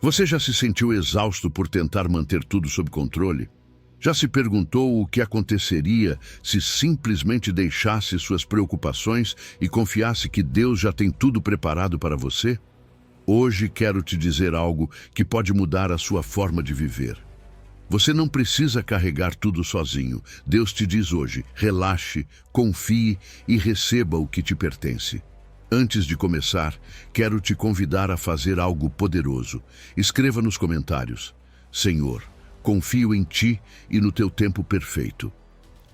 Você já se sentiu exausto por tentar manter tudo sob controle? Já se perguntou o que aconteceria se simplesmente deixasse suas preocupações e confiasse que Deus já tem tudo preparado para você? Hoje quero te dizer algo que pode mudar a sua forma de viver. Você não precisa carregar tudo sozinho. Deus te diz hoje: relaxe, confie e receba o que te pertence. Antes de começar, quero te convidar a fazer algo poderoso. Escreva nos comentários: Senhor, confio em Ti e no Teu tempo perfeito.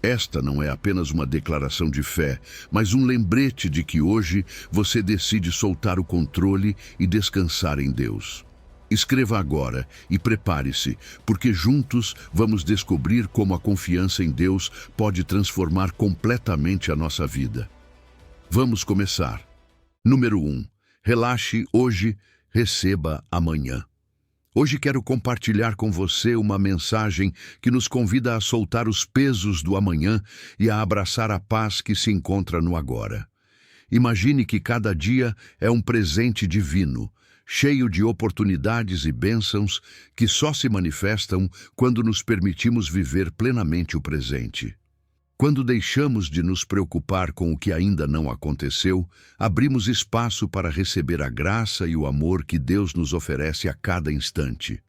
Esta não é apenas uma declaração de fé, mas um lembrete de que hoje você decide soltar o controle e descansar em Deus. Escreva agora e prepare-se, porque juntos vamos descobrir como a confiança em Deus pode transformar completamente a nossa vida. Vamos começar. Número 1. Relaxe hoje, receba amanhã. Hoje quero compartilhar com você uma mensagem que nos convida a soltar os pesos do amanhã e a abraçar a paz que se encontra no agora. Imagine que cada dia é um presente divino, cheio de oportunidades e bênçãos que só se manifestam quando nos permitimos viver plenamente o presente. Quando deixamos de nos preocupar com o que ainda não aconteceu, abrimos espaço para receber a graça e o amor que Deus nos oferece a cada instante.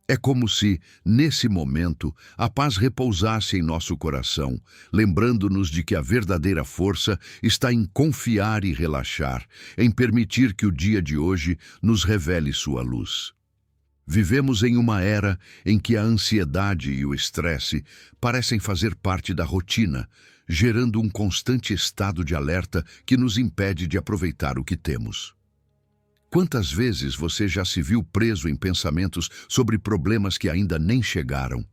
É como se, nesse momento, a paz repousasse em nosso coração, lembrando-nos de que a verdadeira força está em confiar e relaxar, em permitir que o dia de hoje nos revele sua luz. Vivemos em uma era em que a ansiedade e o estresse parecem fazer parte da rotina, gerando um constante estado de alerta que nos impede de aproveitar o que temos. Quantas vezes você já se viu preso em pensamentos sobre problemas que ainda nem chegaram?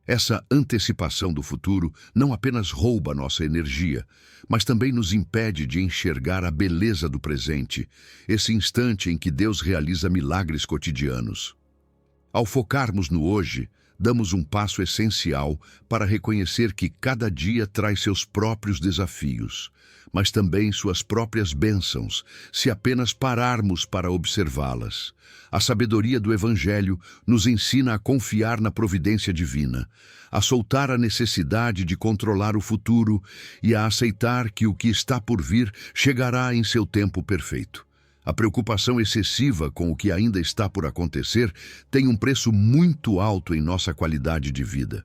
Essa antecipação do futuro não apenas rouba nossa energia, mas também nos impede de enxergar a beleza do presente, esse instante em que Deus realiza milagres cotidianos. Ao focarmos no hoje, damos um passo essencial para reconhecer que cada dia traz seus próprios desafios, mas também suas próprias bênçãos, se apenas pararmos para observá-las. A sabedoria do Evangelho nos ensina a confiar na providência divina, a soltar a necessidade de controlar o futuro e a aceitar que o que está por vir chegará em seu tempo perfeito. A preocupação excessiva com o que ainda está por acontecer tem um preço muito alto em nossa qualidade de vida.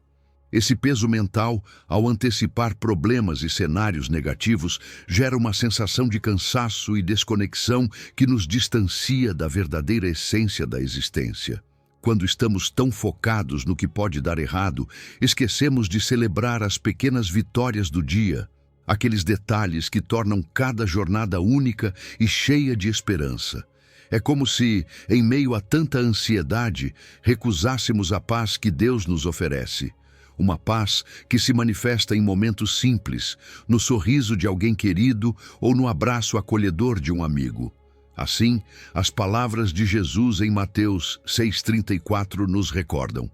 Esse peso mental, ao antecipar problemas e cenários negativos, gera uma sensação de cansaço e desconexão que nos distancia da verdadeira essência da existência. Quando estamos tão focados no que pode dar errado, esquecemos de celebrar as pequenas vitórias do dia, aqueles detalhes que tornam cada jornada única e cheia de esperança. É como se, em meio a tanta ansiedade, recusássemos a paz que Deus nos oferece. Uma paz que se manifesta em momentos simples, no sorriso de alguém querido ou no abraço acolhedor de um amigo. Assim, as palavras de Jesus em Mateus 6,34 nos recordam: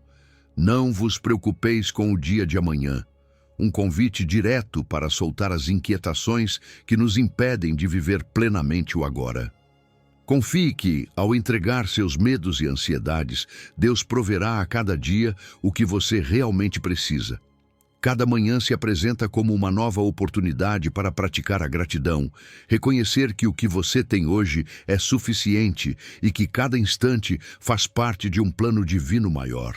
Não vos preocupeis com o dia de amanhã. Um convite direto para soltar as inquietações que nos impedem de viver plenamente o agora. Confie que, ao entregar seus medos e ansiedades, Deus proverá a cada dia o que você realmente precisa. Cada manhã se apresenta como uma nova oportunidade para praticar a gratidão, reconhecer que o que você tem hoje é suficiente e que cada instante faz parte de um plano divino maior.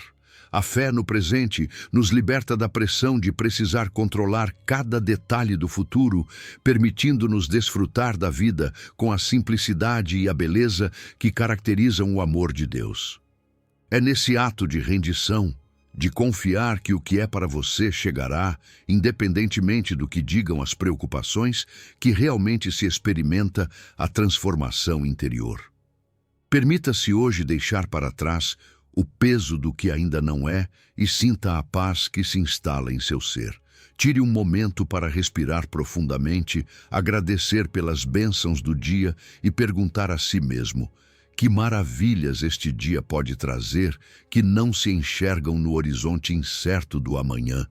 A fé no presente nos liberta da pressão de precisar controlar cada detalhe do futuro, permitindo-nos desfrutar da vida com a simplicidade e a beleza que caracterizam o amor de Deus. É nesse ato de rendição, de confiar que o que é para você chegará, independentemente do que digam as preocupações, que realmente se experimenta a transformação interior. Permita-se hoje deixar para trás o peso do que ainda não é e sinta a paz que se instala em seu ser. Tire um momento para respirar profundamente, agradecer pelas bênçãos do dia e perguntar a si mesmo: que maravilhas este dia pode trazer que não se enxergam no horizonte incerto do amanhã?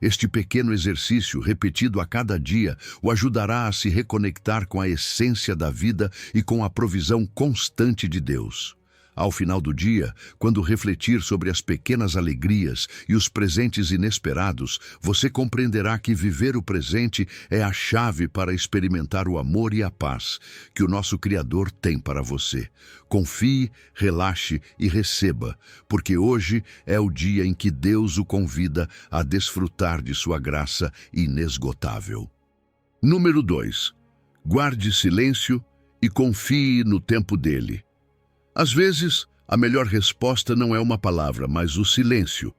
Este pequeno exercício, repetido a cada dia, o ajudará a se reconectar com a essência da vida e com a provisão constante de Deus. Ao final do dia, quando refletir sobre as pequenas alegrias e os presentes inesperados, você compreenderá que viver o presente é a chave para experimentar o amor e a paz que o nosso Criador tem para você. Confie, relaxe e receba, porque hoje é o dia em que Deus o convida a desfrutar de sua graça inesgotável. Número 2. Guarde silêncio e confie no tempo dele. Às vezes, a melhor resposta não é uma palavra, mas o silêncio.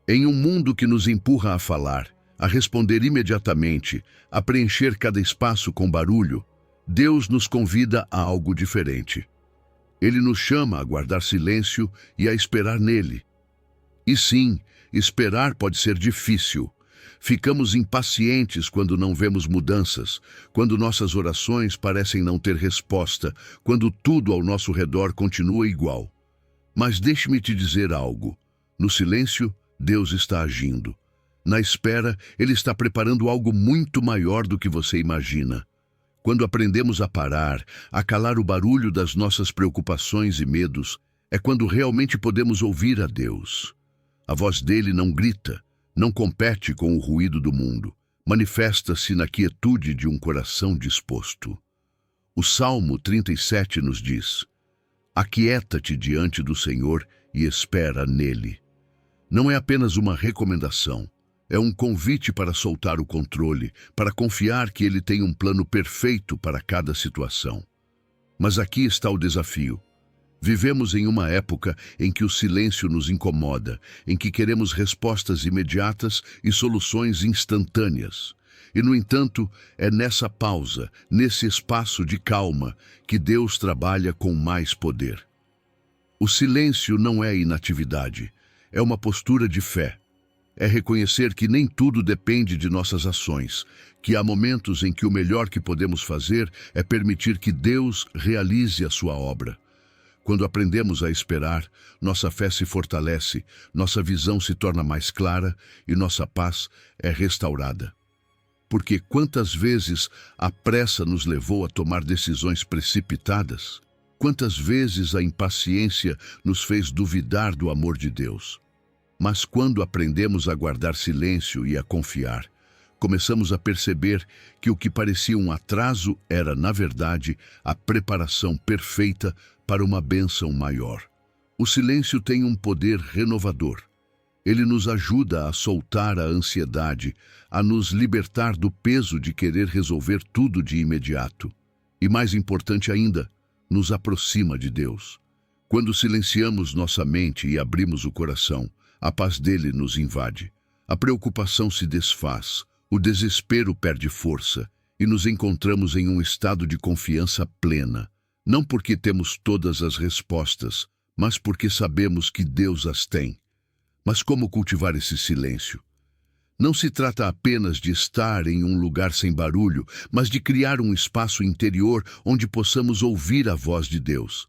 Em um mundo que nos empurra a falar, a responder imediatamente, a preencher cada espaço com barulho, Deus nos convida a algo diferente. Ele nos chama a guardar silêncio e a esperar nele. E sim, esperar pode ser difícil. Ficamos impacientes quando não vemos mudanças, quando nossas orações parecem não ter resposta, quando tudo ao nosso redor continua igual. Mas deixe-me te dizer algo. No silêncio, Deus está agindo. Na espera, Ele está preparando algo muito maior do que você imagina. Quando aprendemos a parar, a calar o barulho das nossas preocupações e medos, é quando realmente podemos ouvir a Deus. A voz dele não grita, não compete com o ruído do mundo, manifesta-se na quietude de um coração disposto. O Salmo 37 nos diz: aquieta-te diante do Senhor e espera nele. Não é apenas uma recomendação, é um convite para soltar o controle, para confiar que ele tem um plano perfeito para cada situação. Mas aqui está o desafio. Vivemos em uma época em que o silêncio nos incomoda, em que queremos respostas imediatas e soluções instantâneas. E, no entanto, é nessa pausa, nesse espaço de calma, que Deus trabalha com mais poder. O silêncio não é inatividade, é uma postura de fé. É reconhecer que nem tudo depende de nossas ações, que há momentos em que o melhor que podemos fazer é permitir que Deus realize a sua obra. Quando aprendemos a esperar, nossa fé se fortalece, nossa visão se torna mais clara e nossa paz é restaurada. Porque quantas vezes a pressa nos levou a tomar decisões precipitadas? Quantas vezes a impaciência nos fez duvidar do amor de Deus? Mas quando aprendemos a guardar silêncio e a confiar, começamos a perceber que o que parecia um atraso era, na verdade, a preparação perfeita para uma bênção maior. O silêncio tem um poder renovador. Ele nos ajuda a soltar a ansiedade, a nos libertar do peso de querer resolver tudo de imediato. E mais importante ainda, nos aproxima de Deus. Quando silenciamos nossa mente e abrimos o coração, a paz dele nos invade. A preocupação se desfaz, o desespero perde força e nos encontramos em um estado de confiança plena. Não porque temos todas as respostas, mas porque sabemos que Deus as tem. Mas como cultivar esse silêncio? Não se trata apenas de estar em um lugar sem barulho, mas de criar um espaço interior onde possamos ouvir a voz de Deus.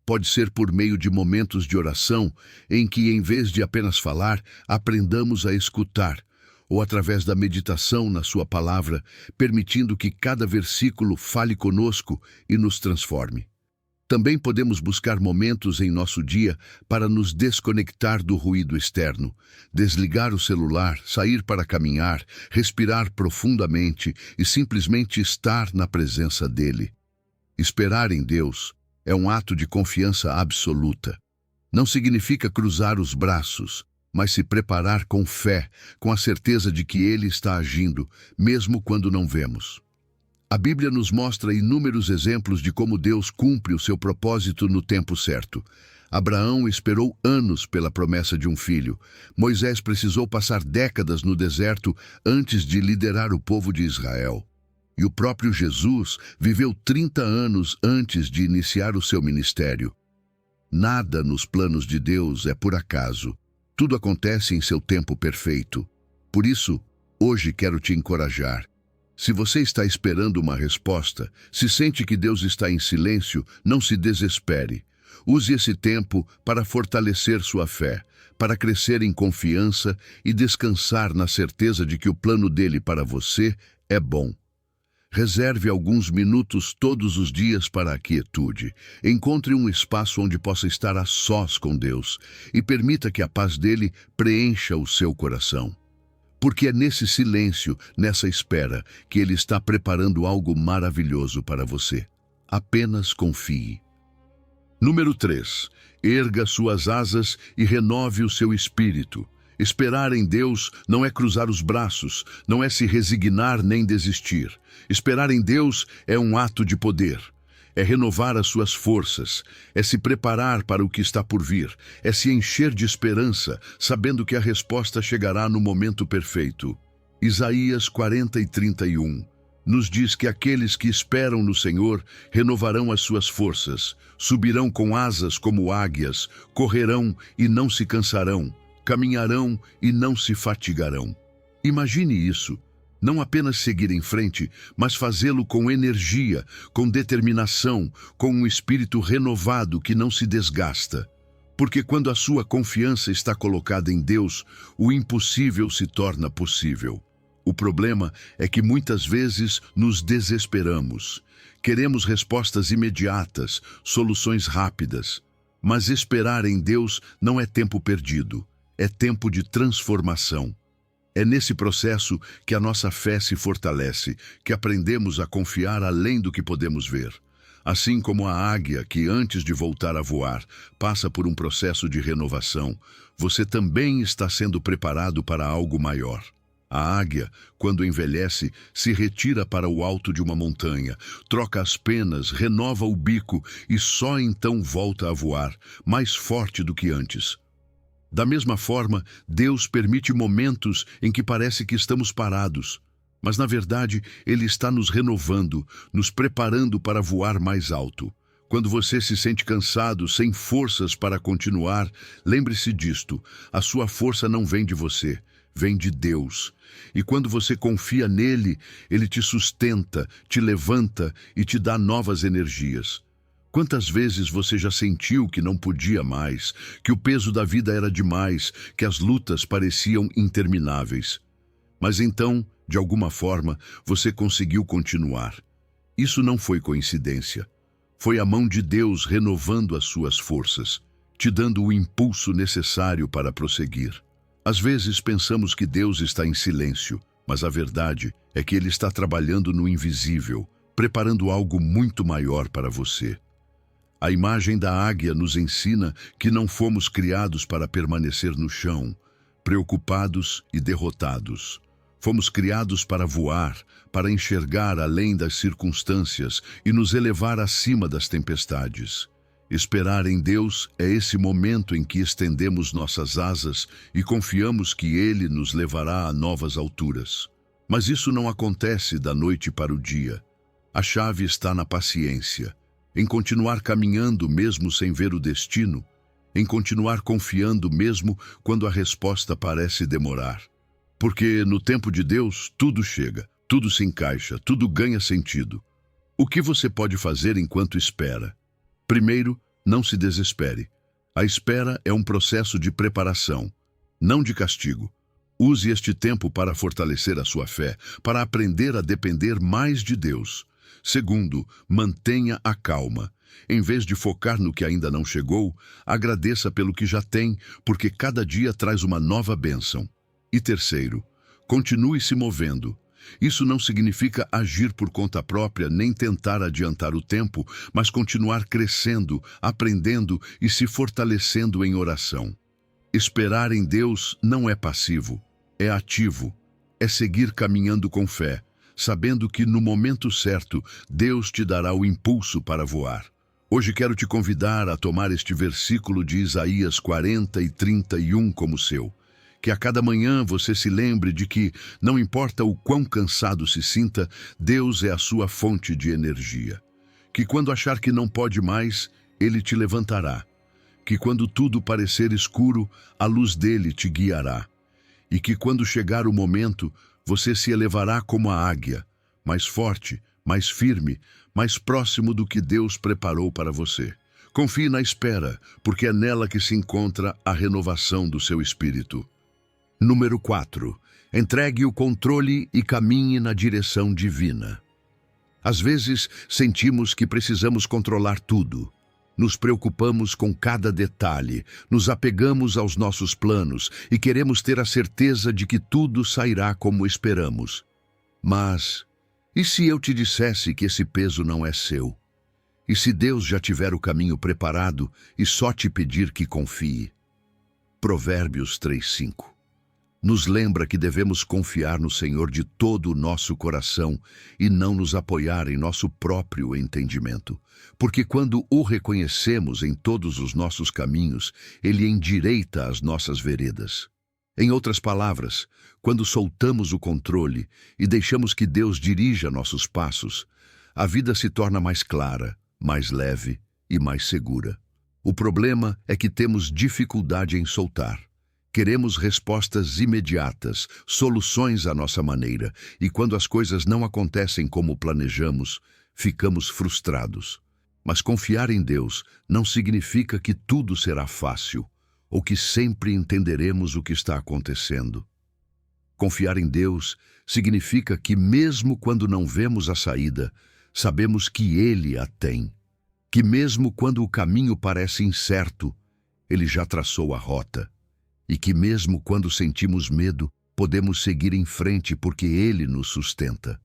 Pode ser por meio de momentos de oração, em que, em vez de apenas falar, aprendamos a escutar, ou através da meditação na sua palavra, permitindo que cada versículo fale conosco e nos transforme. Também podemos buscar momentos em nosso dia para nos desconectar do ruído externo, desligar o celular, sair para caminhar, respirar profundamente e simplesmente estar na presença dele. Esperar em Deus é um ato de confiança absoluta. Não significa cruzar os braços, mas se preparar com fé, com a certeza de que Ele está agindo, mesmo quando não vemos. A Bíblia nos mostra inúmeros exemplos de como Deus cumpre o seu propósito no tempo certo. Abraão esperou anos pela promessa de um filho. Moisés precisou passar décadas no deserto antes de liderar o povo de Israel. E o próprio Jesus viveu 30 anos antes de iniciar o seu ministério. Nada nos planos de Deus é por acaso. Tudo acontece em seu tempo perfeito. Por isso, hoje quero te encorajar. Se você está esperando uma resposta, se sente que Deus está em silêncio, não se desespere. Use esse tempo para fortalecer sua fé, para crescer em confiança e descansar na certeza de que o plano dele para você é bom. Reserve alguns minutos todos os dias para a quietude. Encontre um espaço onde possa estar a sós com Deus e permita que a paz dele preencha o seu coração. Porque é nesse silêncio, nessa espera, que ele está preparando algo maravilhoso para você. Apenas confie. Número 3. Erga suas asas e renove o seu espírito. Esperar em Deus não é cruzar os braços, não é se resignar nem desistir. Esperar em Deus é um ato de poder. É renovar as suas forças, é se preparar para o que está por vir, é se encher de esperança, sabendo que a resposta chegará no momento perfeito. Isaías 40:31 nos diz que aqueles que esperam no Senhor renovarão as suas forças, subirão com asas como águias, correrão e não se cansarão, caminharão e não se fatigarão. Imagine isso. Não apenas seguir em frente, mas fazê-lo com energia, com determinação, com um espírito renovado que não se desgasta. Porque quando a sua confiança está colocada em Deus, o impossível se torna possível. O problema é que muitas vezes nos desesperamos. Queremos respostas imediatas, soluções rápidas. Mas esperar em Deus não é tempo perdido, é tempo de transformação. É nesse processo que a nossa fé se fortalece, que aprendemos a confiar além do que podemos ver. Assim como a águia que, antes de voltar a voar, passa por um processo de renovação, você também está sendo preparado para algo maior. A águia, quando envelhece, se retira para o alto de uma montanha, troca as penas, renova o bico e só então volta a voar, mais forte do que antes. Da mesma forma, Deus permite momentos em que parece que estamos parados, mas na verdade Ele está nos renovando, nos preparando para voar mais alto. Quando você se sente cansado, sem forças para continuar, lembre-se disto: a sua força não vem de você, vem de Deus. E quando você confia nele, Ele te sustenta, te levanta e te dá novas energias. Quantas vezes você já sentiu que não podia mais, que o peso da vida era demais, que as lutas pareciam intermináveis? Mas então, de alguma forma, você conseguiu continuar. Isso não foi coincidência. Foi a mão de Deus renovando as suas forças, te dando o impulso necessário para prosseguir. Às vezes pensamos que Deus está em silêncio, mas a verdade é que Ele está trabalhando no invisível, preparando algo muito maior para você. A imagem da águia nos ensina que não fomos criados para permanecer no chão, preocupados e derrotados. Fomos criados para voar, para enxergar além das circunstâncias e nos elevar acima das tempestades. Esperar em Deus é esse momento em que estendemos nossas asas e confiamos que Ele nos levará a novas alturas. Mas isso não acontece da noite para o dia. A chave está na paciência, em continuar caminhando mesmo sem ver o destino, em continuar confiando mesmo quando a resposta parece demorar. Porque no tempo de Deus tudo chega, tudo se encaixa, tudo ganha sentido. O que você pode fazer enquanto espera? Primeiro, não se desespere. A espera é um processo de preparação, não de castigo. Use este tempo para fortalecer a sua fé, para aprender a depender mais de Deus. Segundo, mantenha a calma. Em vez de focar no que ainda não chegou, agradeça pelo que já tem, porque cada dia traz uma nova bênção. E terceiro, continue se movendo. Isso não significa agir por conta própria nem tentar adiantar o tempo, mas continuar crescendo, aprendendo e se fortalecendo em oração. Esperar em Deus não é passivo, é ativo, é seguir caminhando com fé, sabendo que no momento certo Deus te dará o impulso para voar. Hoje quero te convidar a tomar este versículo de Isaías 40:31 como seu. Que a cada manhã você se lembre de que, não importa o quão cansado se sinta, Deus é a sua fonte de energia. Que quando achar que não pode mais, Ele te levantará. Que quando tudo parecer escuro, a luz dele te guiará. E que quando chegar o momento, você se elevará como a águia, mais forte, mais firme, mais próximo do que Deus preparou para você. Confie na espera, porque é nela que se encontra a renovação do seu espírito. Número 4. Entregue o controle e caminhe na direção divina. Às vezes, sentimos que precisamos controlar tudo. Nos preocupamos com cada detalhe, nos apegamos aos nossos planos e queremos ter a certeza de que tudo sairá como esperamos. Mas, e se eu te dissesse que esse peso não é seu? E se Deus já tiver o caminho preparado e só te pedir que confie? Provérbios 3:5 nos lembra que devemos confiar no Senhor de todo o nosso coração e não nos apoiar em nosso próprio entendimento. Porque quando o reconhecemos em todos os nossos caminhos, Ele endireita as nossas veredas. Em outras palavras, quando soltamos o controle e deixamos que Deus dirija nossos passos, a vida se torna mais clara, mais leve e mais segura. O problema é que temos dificuldade em soltar. Queremos respostas imediatas, soluções à nossa maneira, e quando as coisas não acontecem como planejamos, ficamos frustrados. Mas confiar em Deus não significa que tudo será fácil, ou que sempre entenderemos o que está acontecendo. Confiar em Deus significa que mesmo quando não vemos a saída, sabemos que Ele a tem. Que mesmo quando o caminho parece incerto, Ele já traçou a rota. E que mesmo quando sentimos medo, podemos seguir em frente porque Ele nos sustenta.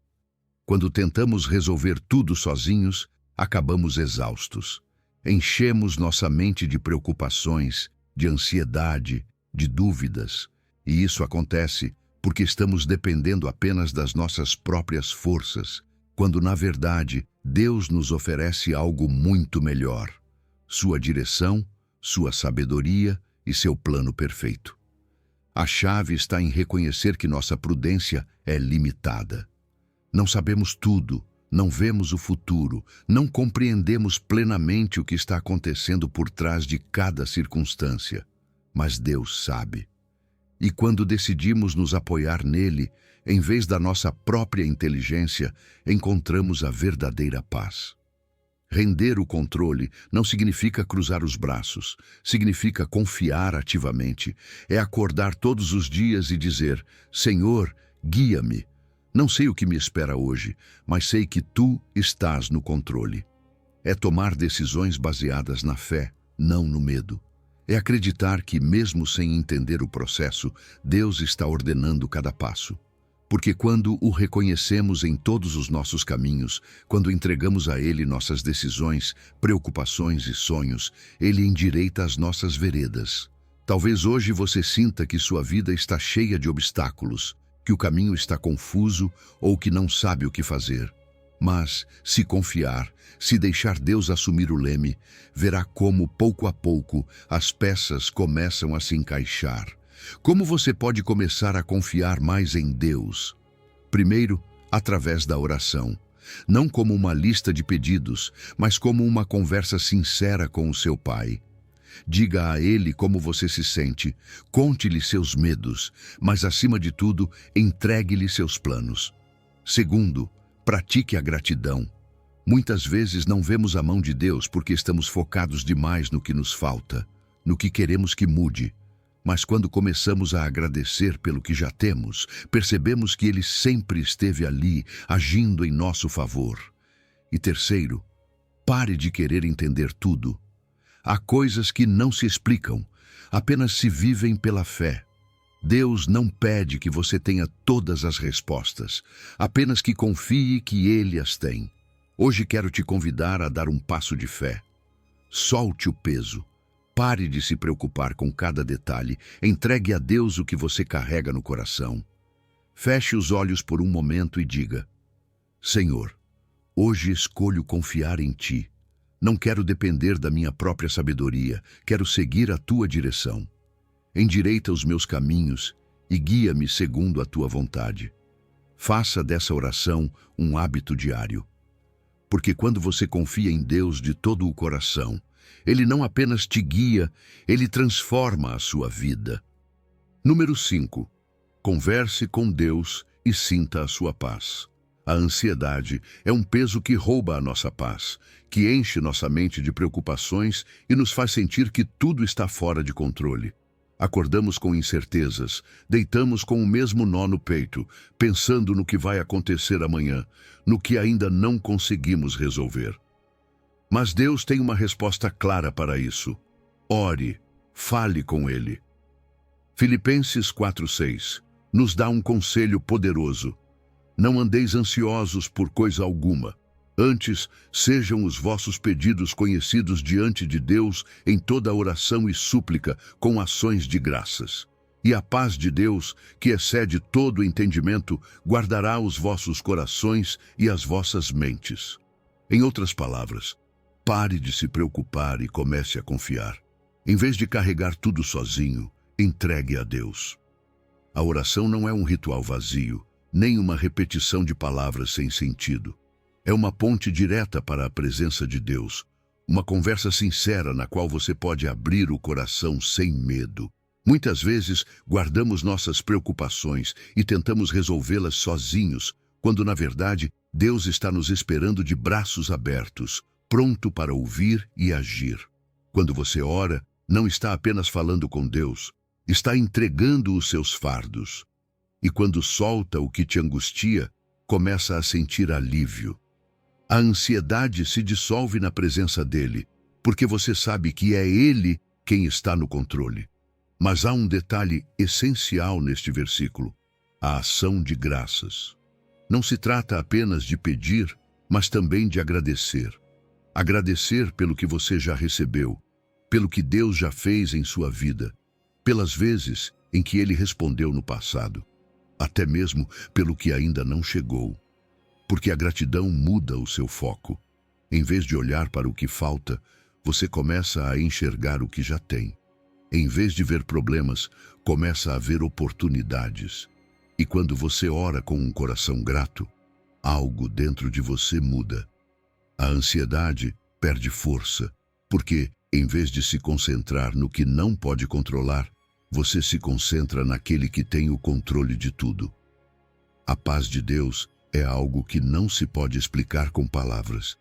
Quando tentamos resolver tudo sozinhos, acabamos exaustos. Enchemos nossa mente de preocupações, de ansiedade, de dúvidas. E isso acontece porque estamos dependendo apenas das nossas próprias forças, quando, na verdade, Deus nos oferece algo muito melhor: sua direção, sua sabedoria e seu plano perfeito. A chave está em reconhecer que nossa prudência é limitada. Não sabemos tudo, não vemos o futuro, não compreendemos plenamente o que está acontecendo por trás de cada circunstância. Mas Deus sabe. E quando decidimos nos apoiar nele, em vez da nossa própria inteligência, encontramos a verdadeira paz. Render o controle não significa cruzar os braços, significa confiar ativamente. É acordar todos os dias e dizer: Senhor, guia-me. Não sei o que me espera hoje, mas sei que Tu estás no controle. É tomar decisões baseadas na fé, não no medo. É acreditar que, mesmo sem entender o processo, Deus está ordenando cada passo. Porque quando o reconhecemos em todos os nossos caminhos, quando entregamos a Ele nossas decisões, preocupações e sonhos, Ele endireita as nossas veredas. Talvez hoje você sinta que sua vida está cheia de obstáculos, que o caminho está confuso ou que não sabe o que fazer. Mas, se confiar, se deixar Deus assumir o leme, verá como, pouco a pouco, as peças começam a se encaixar. Como você pode começar a confiar mais em Deus? Primeiro, através da oração. Não como uma lista de pedidos, mas como uma conversa sincera com o seu Pai. Diga a Ele como você se sente, conte-lhe seus medos, mas acima de tudo, entregue-lhe seus planos. Segundo, pratique a gratidão. Muitas vezes não vemos a mão de Deus porque estamos focados demais no que nos falta, no que queremos que mude. Mas quando começamos a agradecer pelo que já temos, percebemos que Ele sempre esteve ali, agindo em nosso favor. E terceiro, pare de querer entender tudo. Há coisas que não se explicam, apenas se vivem pela fé. Deus não pede que você tenha todas as respostas, apenas que confie que Ele as tem. Hoje quero te convidar a dar um passo de fé. Solte o peso. Pare de se preocupar com cada detalhe, entregue a Deus o que você carrega no coração. Feche os olhos por um momento e diga: Senhor, hoje escolho confiar em Ti. Não quero depender da minha própria sabedoria, quero seguir a Tua direção. Endireita os meus caminhos e guia-me segundo a Tua vontade. Faça dessa oração um hábito diário. Porque quando você confia em Deus de todo o coração, Ele não apenas te guia, Ele transforma a sua vida. Número 5. Converse com Deus e sinta a sua paz. A ansiedade é um peso que rouba a nossa paz, que enche nossa mente de preocupações e nos faz sentir que tudo está fora de controle. Acordamos com incertezas, deitamos com o mesmo nó no peito, pensando no que vai acontecer amanhã, no que ainda não conseguimos resolver. Mas Deus tem uma resposta clara para isso. Ore, fale com Ele. Filipenses 4:6 nos dá um conselho poderoso. Não andeis ansiosos por coisa alguma. Antes, sejam os vossos pedidos conhecidos diante de Deus em toda oração e súplica, com ações de graças. E a paz de Deus, que excede todo entendimento, guardará os vossos corações e as vossas mentes. Em outras palavras, pare de se preocupar e comece a confiar. Em vez de carregar tudo sozinho, entregue a Deus. A oração não é um ritual vazio, nem uma repetição de palavras sem sentido. É uma ponte direta para a presença de Deus, uma conversa sincera na qual você pode abrir o coração sem medo. Muitas vezes, guardamos nossas preocupações e tentamos resolvê-las sozinhos, quando, na verdade, Deus está nos esperando de braços abertos, pronto para ouvir e agir. Quando você ora, não está apenas falando com Deus, está entregando os seus fardos. E quando solta o que te angustia, começa a sentir alívio. A ansiedade se dissolve na presença dele, porque você sabe que é ele quem está no controle. Mas há um detalhe essencial neste versículo: a ação de graças. Não se trata apenas de pedir, mas também de agradecer. Agradecer pelo que você já recebeu, pelo que Deus já fez em sua vida, pelas vezes em que ele respondeu no passado, até mesmo pelo que ainda não chegou. Porque a gratidão muda o seu foco. Em vez de olhar para o que falta, você começa a enxergar o que já tem. Em vez de ver problemas, começa a ver oportunidades. E quando você ora com um coração grato, algo dentro de você muda. A ansiedade perde força, porque, em vez de se concentrar no que não pode controlar, você se concentra naquele que tem o controle de tudo. A paz de Deus é algo que não se pode explicar com palavras.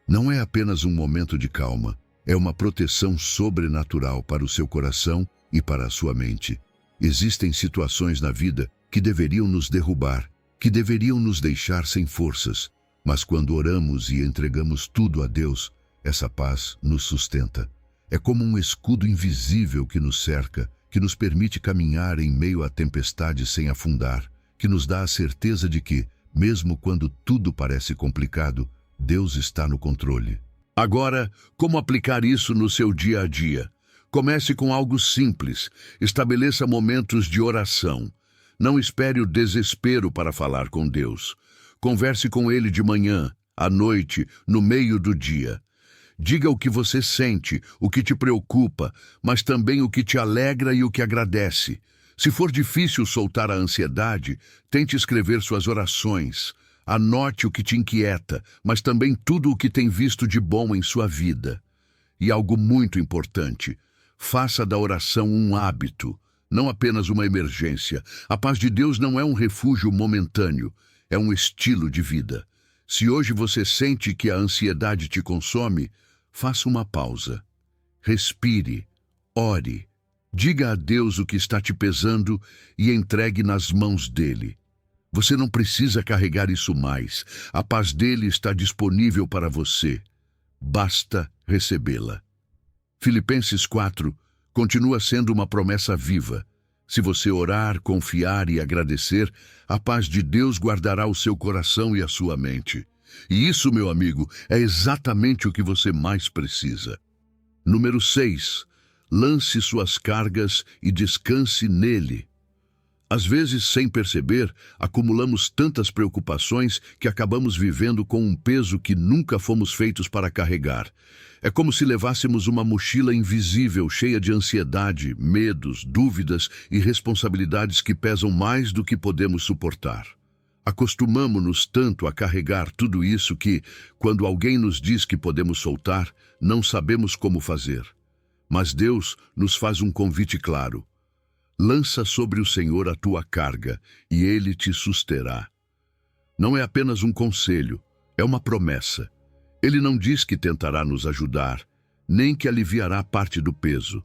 Não é apenas um momento de calma, é uma proteção sobrenatural para o seu coração e para a sua mente. Existem situações na vida que deveriam nos derrubar, que deveriam nos deixar sem forças, mas quando oramos e entregamos tudo a Deus, essa paz nos sustenta. É como um escudo invisível que nos cerca, que nos permite caminhar em meio à tempestade sem afundar, que nos dá a certeza de que, mesmo quando tudo parece complicado, Deus está no controle. Agora, como aplicar isso no seu dia a dia? Comece com algo simples. Estabeleça momentos de oração. Não espere o desespero para falar com Deus. Converse com Ele de manhã, à noite, no meio do dia. Diga o que você sente, o que te preocupa, mas também o que te alegra e o que agradece. Se for difícil soltar a ansiedade, tente escrever suas orações. Anote o que te inquieta, mas também tudo o que tem visto de bom em sua vida. E algo muito importante, faça da oração um hábito, não apenas uma emergência. A paz de Deus não é um refúgio momentâneo, é um estilo de vida. Se hoje você sente que a ansiedade te consome, faça uma pausa. Respire, ore. Diga a Deus o que está te pesando e entregue nas mãos dele. Você não precisa carregar isso mais. A paz dele está disponível para você. Basta recebê-la. Filipenses 4 continua sendo uma promessa viva. Se você orar, confiar e agradecer, a paz de Deus guardará o seu coração e a sua mente. E isso, meu amigo, é exatamente o que você mais precisa. Número 6. Lance suas cargas e descanse nele. Às vezes, sem perceber, acumulamos tantas preocupações que acabamos vivendo com um peso que nunca fomos feitos para carregar. É como se levássemos uma mochila invisível cheia de ansiedade, medos, dúvidas e responsabilidades que pesam mais do que podemos suportar. Acostumamo-nos tanto a carregar tudo isso que, quando alguém nos diz que podemos soltar, não sabemos como fazer. Mas Deus nos faz um convite claro. Lança sobre o Senhor a tua carga, e Ele te susterá. Não é apenas um conselho, é uma promessa. Ele não diz que tentará nos ajudar, nem que aliviará parte do peso.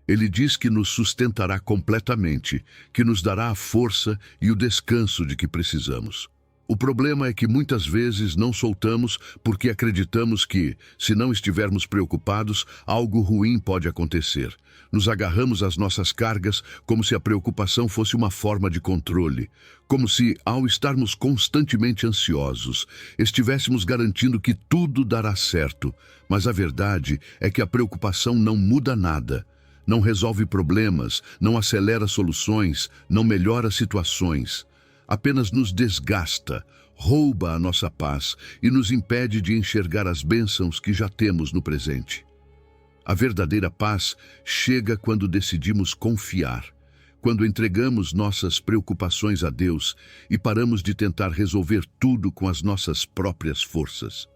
Ele diz que nos sustentará completamente, que nos dará a força e o descanso de que precisamos. O problema é que muitas vezes não soltamos porque acreditamos que, se não estivermos preocupados, algo ruim pode acontecer. Nos agarramos às nossas cargas como se a preocupação fosse uma forma de controle, como se, ao estarmos constantemente ansiosos, estivéssemos garantindo que tudo dará certo. Mas a verdade é que a preocupação não muda nada. Não resolve problemas, não acelera soluções, não melhora situações. Apenas nos desgasta, rouba a nossa paz e nos impede de enxergar as bênçãos que já temos no presente. A verdadeira paz chega quando decidimos confiar, quando entregamos nossas preocupações a Deus e paramos de tentar resolver tudo com as nossas próprias forças.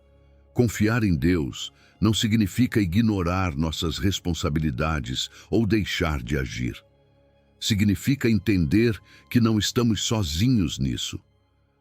Confiar em Deus não significa ignorar nossas responsabilidades ou deixar de agir. Significa entender que não estamos sozinhos nisso.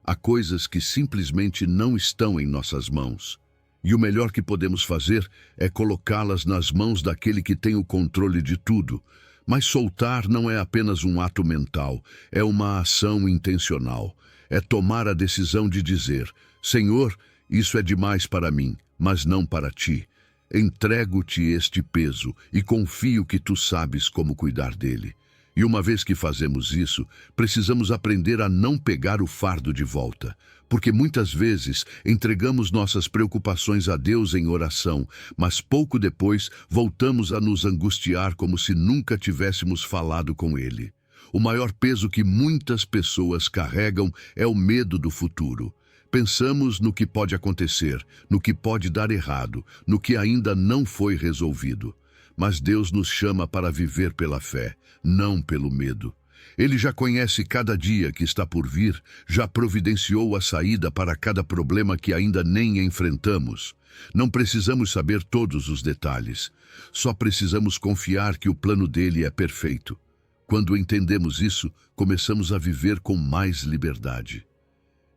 Há coisas que simplesmente não estão em nossas mãos. E o melhor que podemos fazer é colocá-las nas mãos daquele que tem o controle de tudo. Mas soltar não é apenas um ato mental, é uma ação intencional. É tomar a decisão de dizer: Senhor, isso é demais para mim, mas não para ti. Entrego-te este peso e confio que tu sabes como cuidar dele. E uma vez que fazemos isso, precisamos aprender a não pegar o fardo de volta, porque muitas vezes entregamos nossas preocupações a Deus em oração, mas pouco depois voltamos a nos angustiar como se nunca tivéssemos falado com Ele. O maior peso que muitas pessoas carregam é o medo do futuro. Pensamos no que pode acontecer, no que pode dar errado, no que ainda não foi resolvido. Mas Deus nos chama para viver pela fé, não pelo medo. Ele já conhece cada dia que está por vir, já providenciou a saída para cada problema que ainda nem enfrentamos. Não precisamos saber todos os detalhes. Só precisamos confiar que o plano dele é perfeito. Quando entendemos isso, começamos a viver com mais liberdade.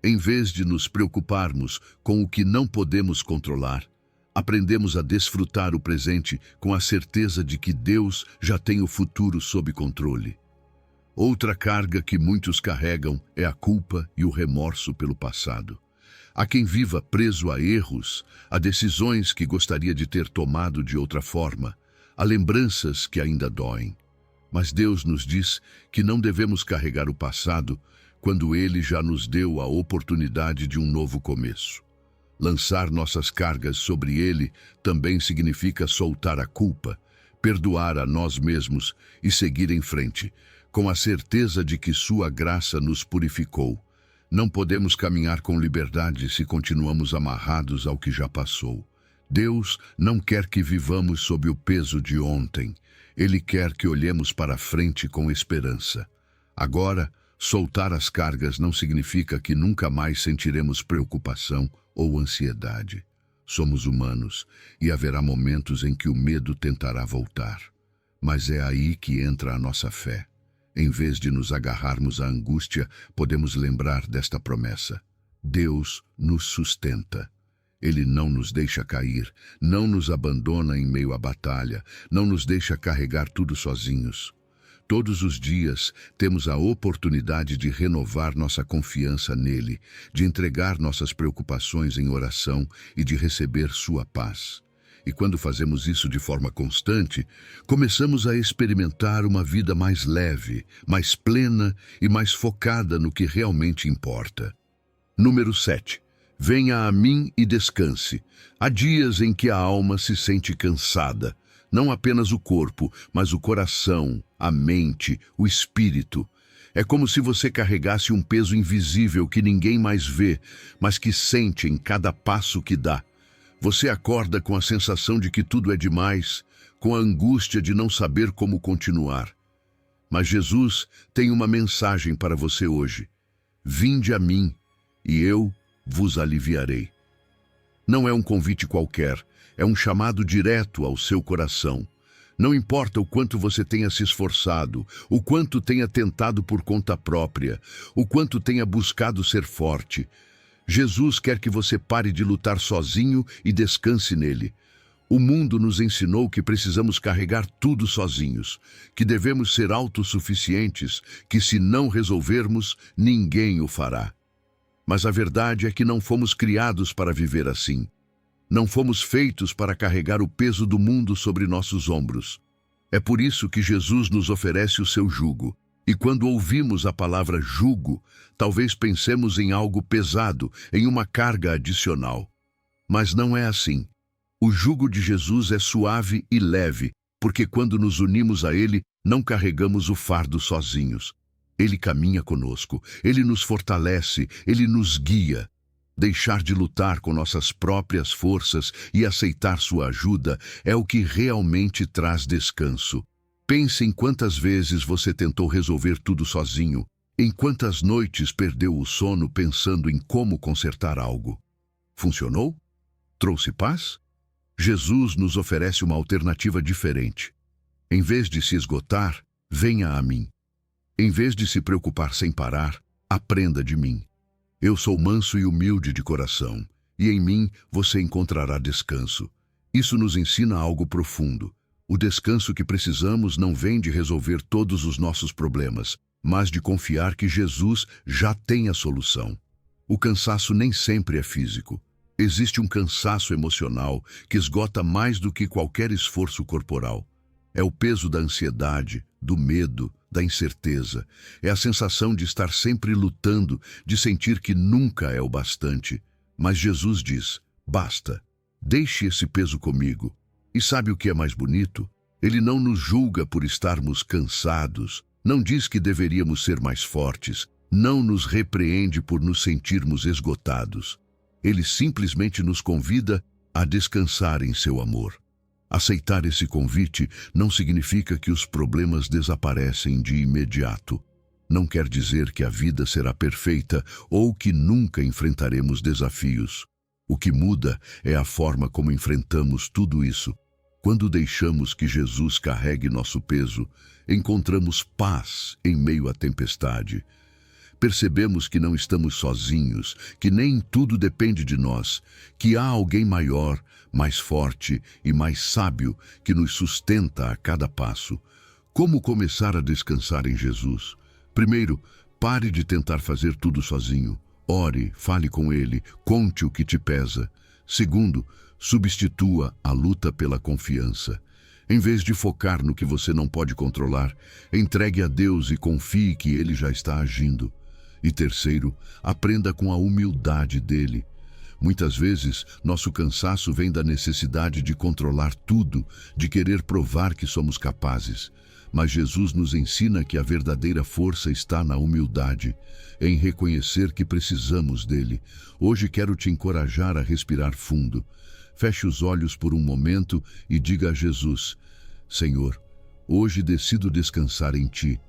Em vez de nos preocuparmos com o que não podemos controlar, aprendemos a desfrutar o presente com a certeza de que Deus já tem o futuro sob controle. Outra carga que muitos carregam é a culpa e o remorso pelo passado. Há quem viva preso a erros, a decisões que gostaria de ter tomado de outra forma, a lembranças que ainda doem. Mas Deus nos diz que não devemos carregar o passado quando Ele já nos deu a oportunidade de um novo começo. Lançar nossas cargas sobre Ele também significa soltar a culpa, perdoar a nós mesmos e seguir em frente, com a certeza de que Sua graça nos purificou. Não podemos caminhar com liberdade se continuamos amarrados ao que já passou. Deus não quer que vivamos sob o peso de ontem. Ele quer que olhemos para frente com esperança. Agora, soltar as cargas não significa que nunca mais sentiremos preocupação ou ansiedade. Somos humanos e haverá momentos em que o medo tentará voltar. Mas é aí que entra a nossa fé. Em vez de nos agarrarmos à angústia, podemos lembrar desta promessa: Deus nos sustenta. Ele não nos deixa cair, não nos abandona em meio à batalha, não nos deixa carregar tudo sozinhos. Todos os dias temos a oportunidade de renovar nossa confiança nele, de entregar nossas preocupações em oração e de receber sua paz. E quando fazemos isso de forma constante, começamos a experimentar uma vida mais leve, mais plena e mais focada no que realmente importa. Número 7. Venha a mim e descanse. Há dias em que a alma se sente cansada. Não apenas o corpo, mas o coração, a mente, o espírito. É como se você carregasse um peso invisível que ninguém mais vê, mas que sente em cada passo que dá. Você acorda com a sensação de que tudo é demais, com a angústia de não saber como continuar. Mas Jesus tem uma mensagem para você hoje. Vinde a mim, e eu vos aliviarei. Não é um convite qualquer, é um chamado direto ao seu coração. Não importa o quanto você tenha se esforçado, o quanto tenha tentado por conta própria, o quanto tenha buscado ser forte. Jesus quer que você pare de lutar sozinho e descanse nele. O mundo nos ensinou que precisamos carregar tudo sozinhos, que devemos ser autossuficientes, que se não resolvermos, ninguém o fará. Mas a verdade é que não fomos criados para viver assim. Não fomos feitos para carregar o peso do mundo sobre nossos ombros. É por isso que Jesus nos oferece o seu jugo. E quando ouvimos a palavra jugo, talvez pensemos em algo pesado, em uma carga adicional. Mas não é assim. O jugo de Jesus é suave e leve, porque quando nos unimos a Ele, não carregamos o fardo sozinhos. Ele caminha conosco, Ele nos fortalece, Ele nos guia. Deixar de lutar com nossas próprias forças e aceitar sua ajuda é o que realmente traz descanso. Pense em quantas vezes você tentou resolver tudo sozinho, em quantas noites perdeu o sono pensando em como consertar algo. Funcionou? Trouxe paz? Jesus nos oferece uma alternativa diferente. Em vez de se esgotar, venha a mim. Em vez de se preocupar sem parar, aprenda de mim. Eu sou manso e humilde de coração, e em mim você encontrará descanso. Isso nos ensina algo profundo. O descanso que precisamos não vem de resolver todos os nossos problemas, mas de confiar que Jesus já tem a solução. O cansaço nem sempre é físico. Existe um cansaço emocional que esgota mais do que qualquer esforço corporal. É o peso da ansiedade, do medo, da incerteza. É a sensação de estar sempre lutando, de sentir que nunca é o bastante. Mas Jesus diz, basta, deixe esse peso comigo. E sabe o que é mais bonito? Ele não nos julga por estarmos cansados, não diz que deveríamos ser mais fortes, não nos repreende por nos sentirmos esgotados. Ele simplesmente nos convida a descansar em seu amor. Aceitar esse convite não significa que os problemas desaparecem de imediato. Não quer dizer que a vida será perfeita ou que nunca enfrentaremos desafios. O que muda é a forma como enfrentamos tudo isso. Quando deixamos que Jesus carregue nosso peso, encontramos paz em meio à tempestade. Percebemos que não estamos sozinhos, que nem tudo depende de nós, que há alguém maior, mais forte e mais sábio que nos sustenta a cada passo. Como começar a descansar em Jesus? Primeiro, pare de tentar fazer tudo sozinho. Ore, fale com Ele, conte o que te pesa. Segundo, substitua a luta pela confiança. Em vez de focar no que você não pode controlar, entregue a Deus e confie que Ele já está agindo. E terceiro, aprenda com a humildade dele. Muitas vezes, nosso cansaço vem da necessidade de controlar tudo, de querer provar que somos capazes. Mas Jesus nos ensina que a verdadeira força está na humildade, em reconhecer que precisamos dele. Hoje quero te encorajar a respirar fundo. Feche os olhos por um momento e diga a Jesus, Senhor, hoje decido descansar em ti.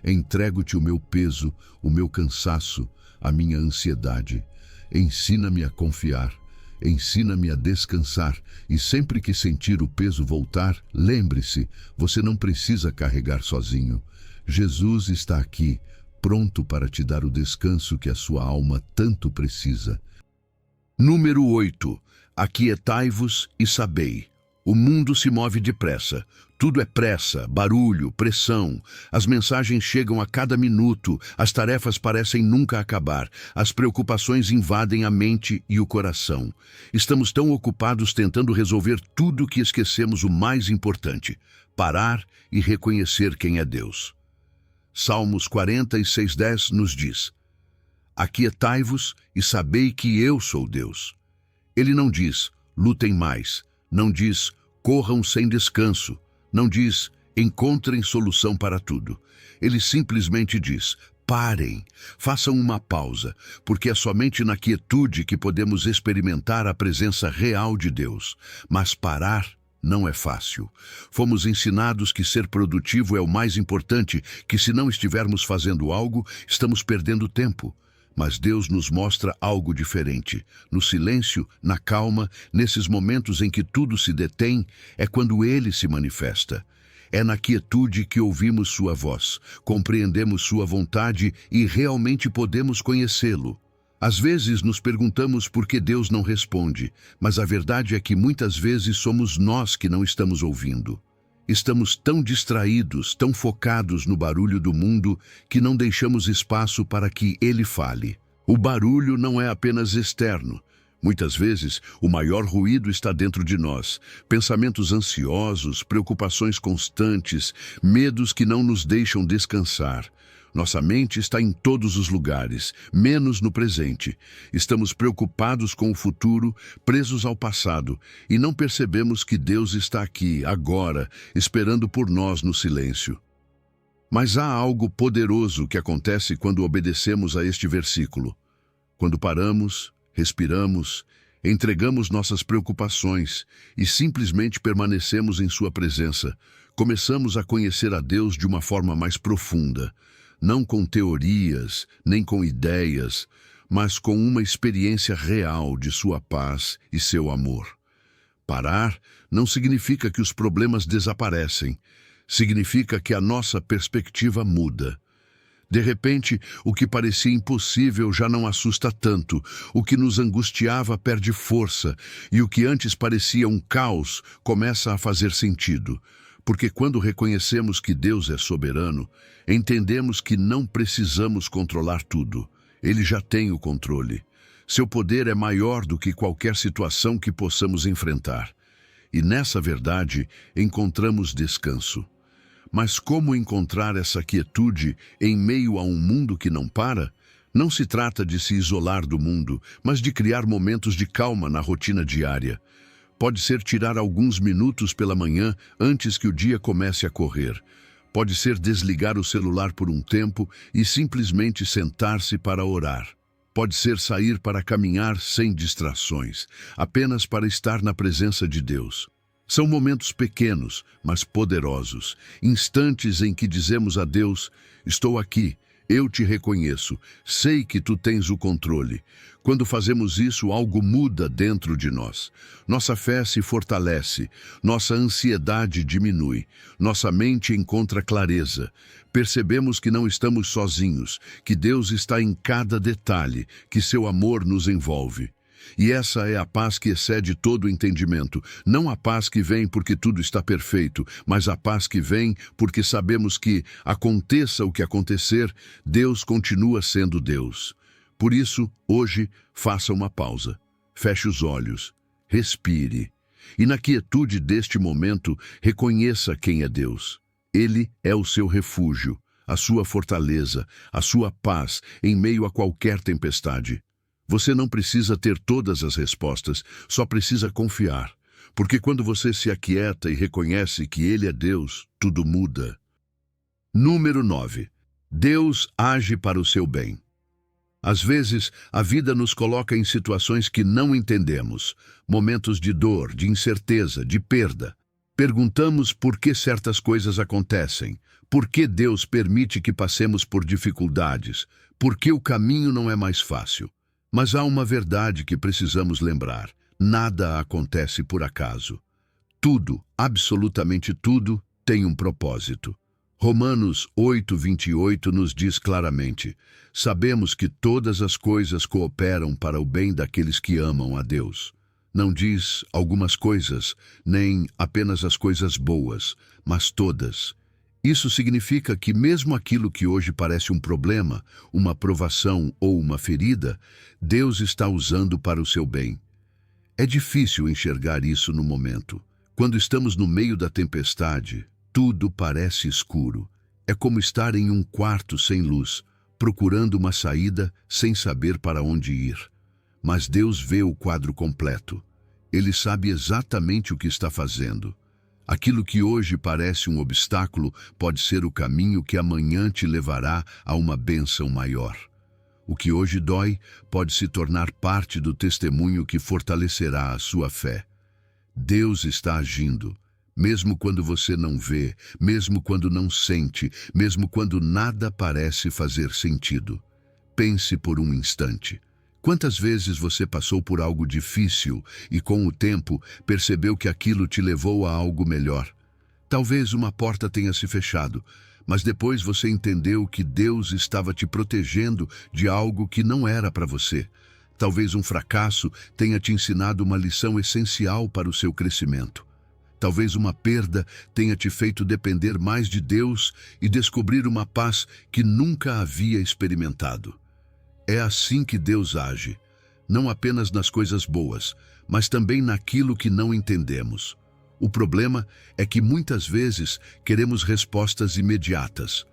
Entrego-te o meu peso, o meu cansaço, a minha ansiedade. Ensina-me a confiar, ensina-me a descansar e sempre que sentir o peso voltar, lembre-se, você não precisa carregar sozinho. Jesus está aqui, pronto para te dar o descanso que a sua alma tanto precisa. Número 8. Aquietai-vos e sabei. O mundo se move depressa. Tudo é pressa, barulho, pressão. As mensagens chegam a cada minuto, as tarefas parecem nunca acabar, as preocupações invadem a mente e o coração. Estamos tão ocupados tentando resolver tudo que esquecemos o mais importante, parar e reconhecer quem é Deus. Salmos 46:10 nos diz, aquietai-vos e sabei que eu sou Deus. Ele não diz, lutem mais, não diz, corram sem descanso, não diz, encontrem solução para tudo. Ele simplesmente diz, parem, façam uma pausa, porque é somente na quietude que podemos experimentar a presença real de Deus. Mas parar não é fácil. Fomos ensinados que ser produtivo é o mais importante, que se não estivermos fazendo algo, estamos perdendo tempo. Mas Deus nos mostra algo diferente. No silêncio, na calma, nesses momentos em que tudo se detém, é quando Ele se manifesta. É na quietude que ouvimos sua voz, compreendemos sua vontade e realmente podemos conhecê-lo. Às vezes nos perguntamos por que Deus não responde, mas a verdade é que muitas vezes somos nós que não estamos ouvindo. Estamos tão distraídos, tão focados no barulho do mundo, que não deixamos espaço para que Ele fale. O barulho não é apenas externo. Muitas vezes, o maior ruído está dentro de nós. Pensamentos ansiosos, preocupações constantes, medos que não nos deixam descansar. Nossa mente está em todos os lugares, menos no presente. Estamos preocupados com o futuro, presos ao passado, e não percebemos que Deus está aqui, agora, esperando por nós no silêncio. Mas há algo poderoso que acontece quando obedecemos a este versículo. Quando paramos, respiramos, entregamos nossas preocupações e simplesmente permanecemos em sua presença, começamos a conhecer a Deus de uma forma mais profunda, não com teorias, nem com ideias, mas com uma experiência real de sua paz e seu amor. Parar não significa que os problemas desaparecem, significa que a nossa perspectiva muda. De repente, o que parecia impossível já não assusta tanto, o que nos angustiava perde força, e o que antes parecia um caos começa a fazer sentido. Porque quando reconhecemos que Deus é soberano, entendemos que não precisamos controlar tudo. Ele já tem o controle. Seu poder é maior do que qualquer situação que possamos enfrentar. E nessa verdade, encontramos descanso. Mas como encontrar essa quietude em meio a um mundo que não para? Não se trata de se isolar do mundo, mas de criar momentos de calma na rotina diária. Pode ser tirar alguns minutos pela manhã antes que o dia comece a correr. Pode ser desligar o celular por um tempo e simplesmente sentar-se para orar. Pode ser sair para caminhar sem distrações, apenas para estar na presença de Deus. São momentos pequenos, mas poderosos, instantes em que dizemos a Deus: estou aqui, eu te reconheço, sei que tu tens o controle. Quando fazemos isso, algo muda dentro de nós. Nossa fé se fortalece, nossa ansiedade diminui, nossa mente encontra clareza. Percebemos que não estamos sozinhos, que Deus está em cada detalhe, que seu amor nos envolve. E essa é a paz que excede todo o entendimento. Não a paz que vem porque tudo está perfeito, mas a paz que vem porque sabemos que, aconteça o que acontecer, Deus continua sendo Deus. Por isso, hoje, faça uma pausa. Feche os olhos. Respire. E na quietude deste momento, reconheça quem é Deus. Ele é o seu refúgio, a sua fortaleza, a sua paz em meio a qualquer tempestade. Você não precisa ter todas as respostas, só precisa confiar. Porque quando você se aquieta e reconhece que Ele é Deus, tudo muda. Número 9. Deus age para o seu bem. Às vezes, a vida nos coloca em situações que não entendemos, momentos de dor, de incerteza, de perda. Perguntamos por que certas coisas acontecem, por que Deus permite que passemos por dificuldades, por que o caminho não é mais fácil. Mas há uma verdade que precisamos lembrar: nada acontece por acaso. Tudo, absolutamente tudo, tem um propósito. Romanos 8:28 nos diz claramente: sabemos que todas as coisas cooperam para o bem daqueles que amam a Deus. Não diz algumas coisas, nem apenas as coisas boas, mas todas. Isso significa que mesmo aquilo que hoje parece um problema, uma provação ou uma ferida, Deus está usando para o seu bem. É difícil enxergar isso no momento. Quando estamos no meio da tempestade, tudo parece escuro. É como estar em um quarto sem luz, procurando uma saída sem saber para onde ir. Mas Deus vê o quadro completo. Ele sabe exatamente o que está fazendo. Aquilo que hoje parece um obstáculo pode ser o caminho que amanhã te levará a uma bênção maior. O que hoje dói pode se tornar parte do testemunho que fortalecerá a sua fé. Deus está agindo, mesmo quando você não vê, mesmo quando não sente, mesmo quando nada parece fazer sentido. Pense por um instante. Quantas vezes você passou por algo difícil e, com o tempo, percebeu que aquilo te levou a algo melhor? Talvez uma porta tenha se fechado, mas depois você entendeu que Deus estava te protegendo de algo que não era para você. Talvez um fracasso tenha te ensinado uma lição essencial para o seu crescimento. Talvez uma perda tenha te feito depender mais de Deus e descobrir uma paz que nunca havia experimentado. É assim que Deus age, não apenas nas coisas boas, mas também naquilo que não entendemos. O problema é que muitas vezes queremos respostas imediatas.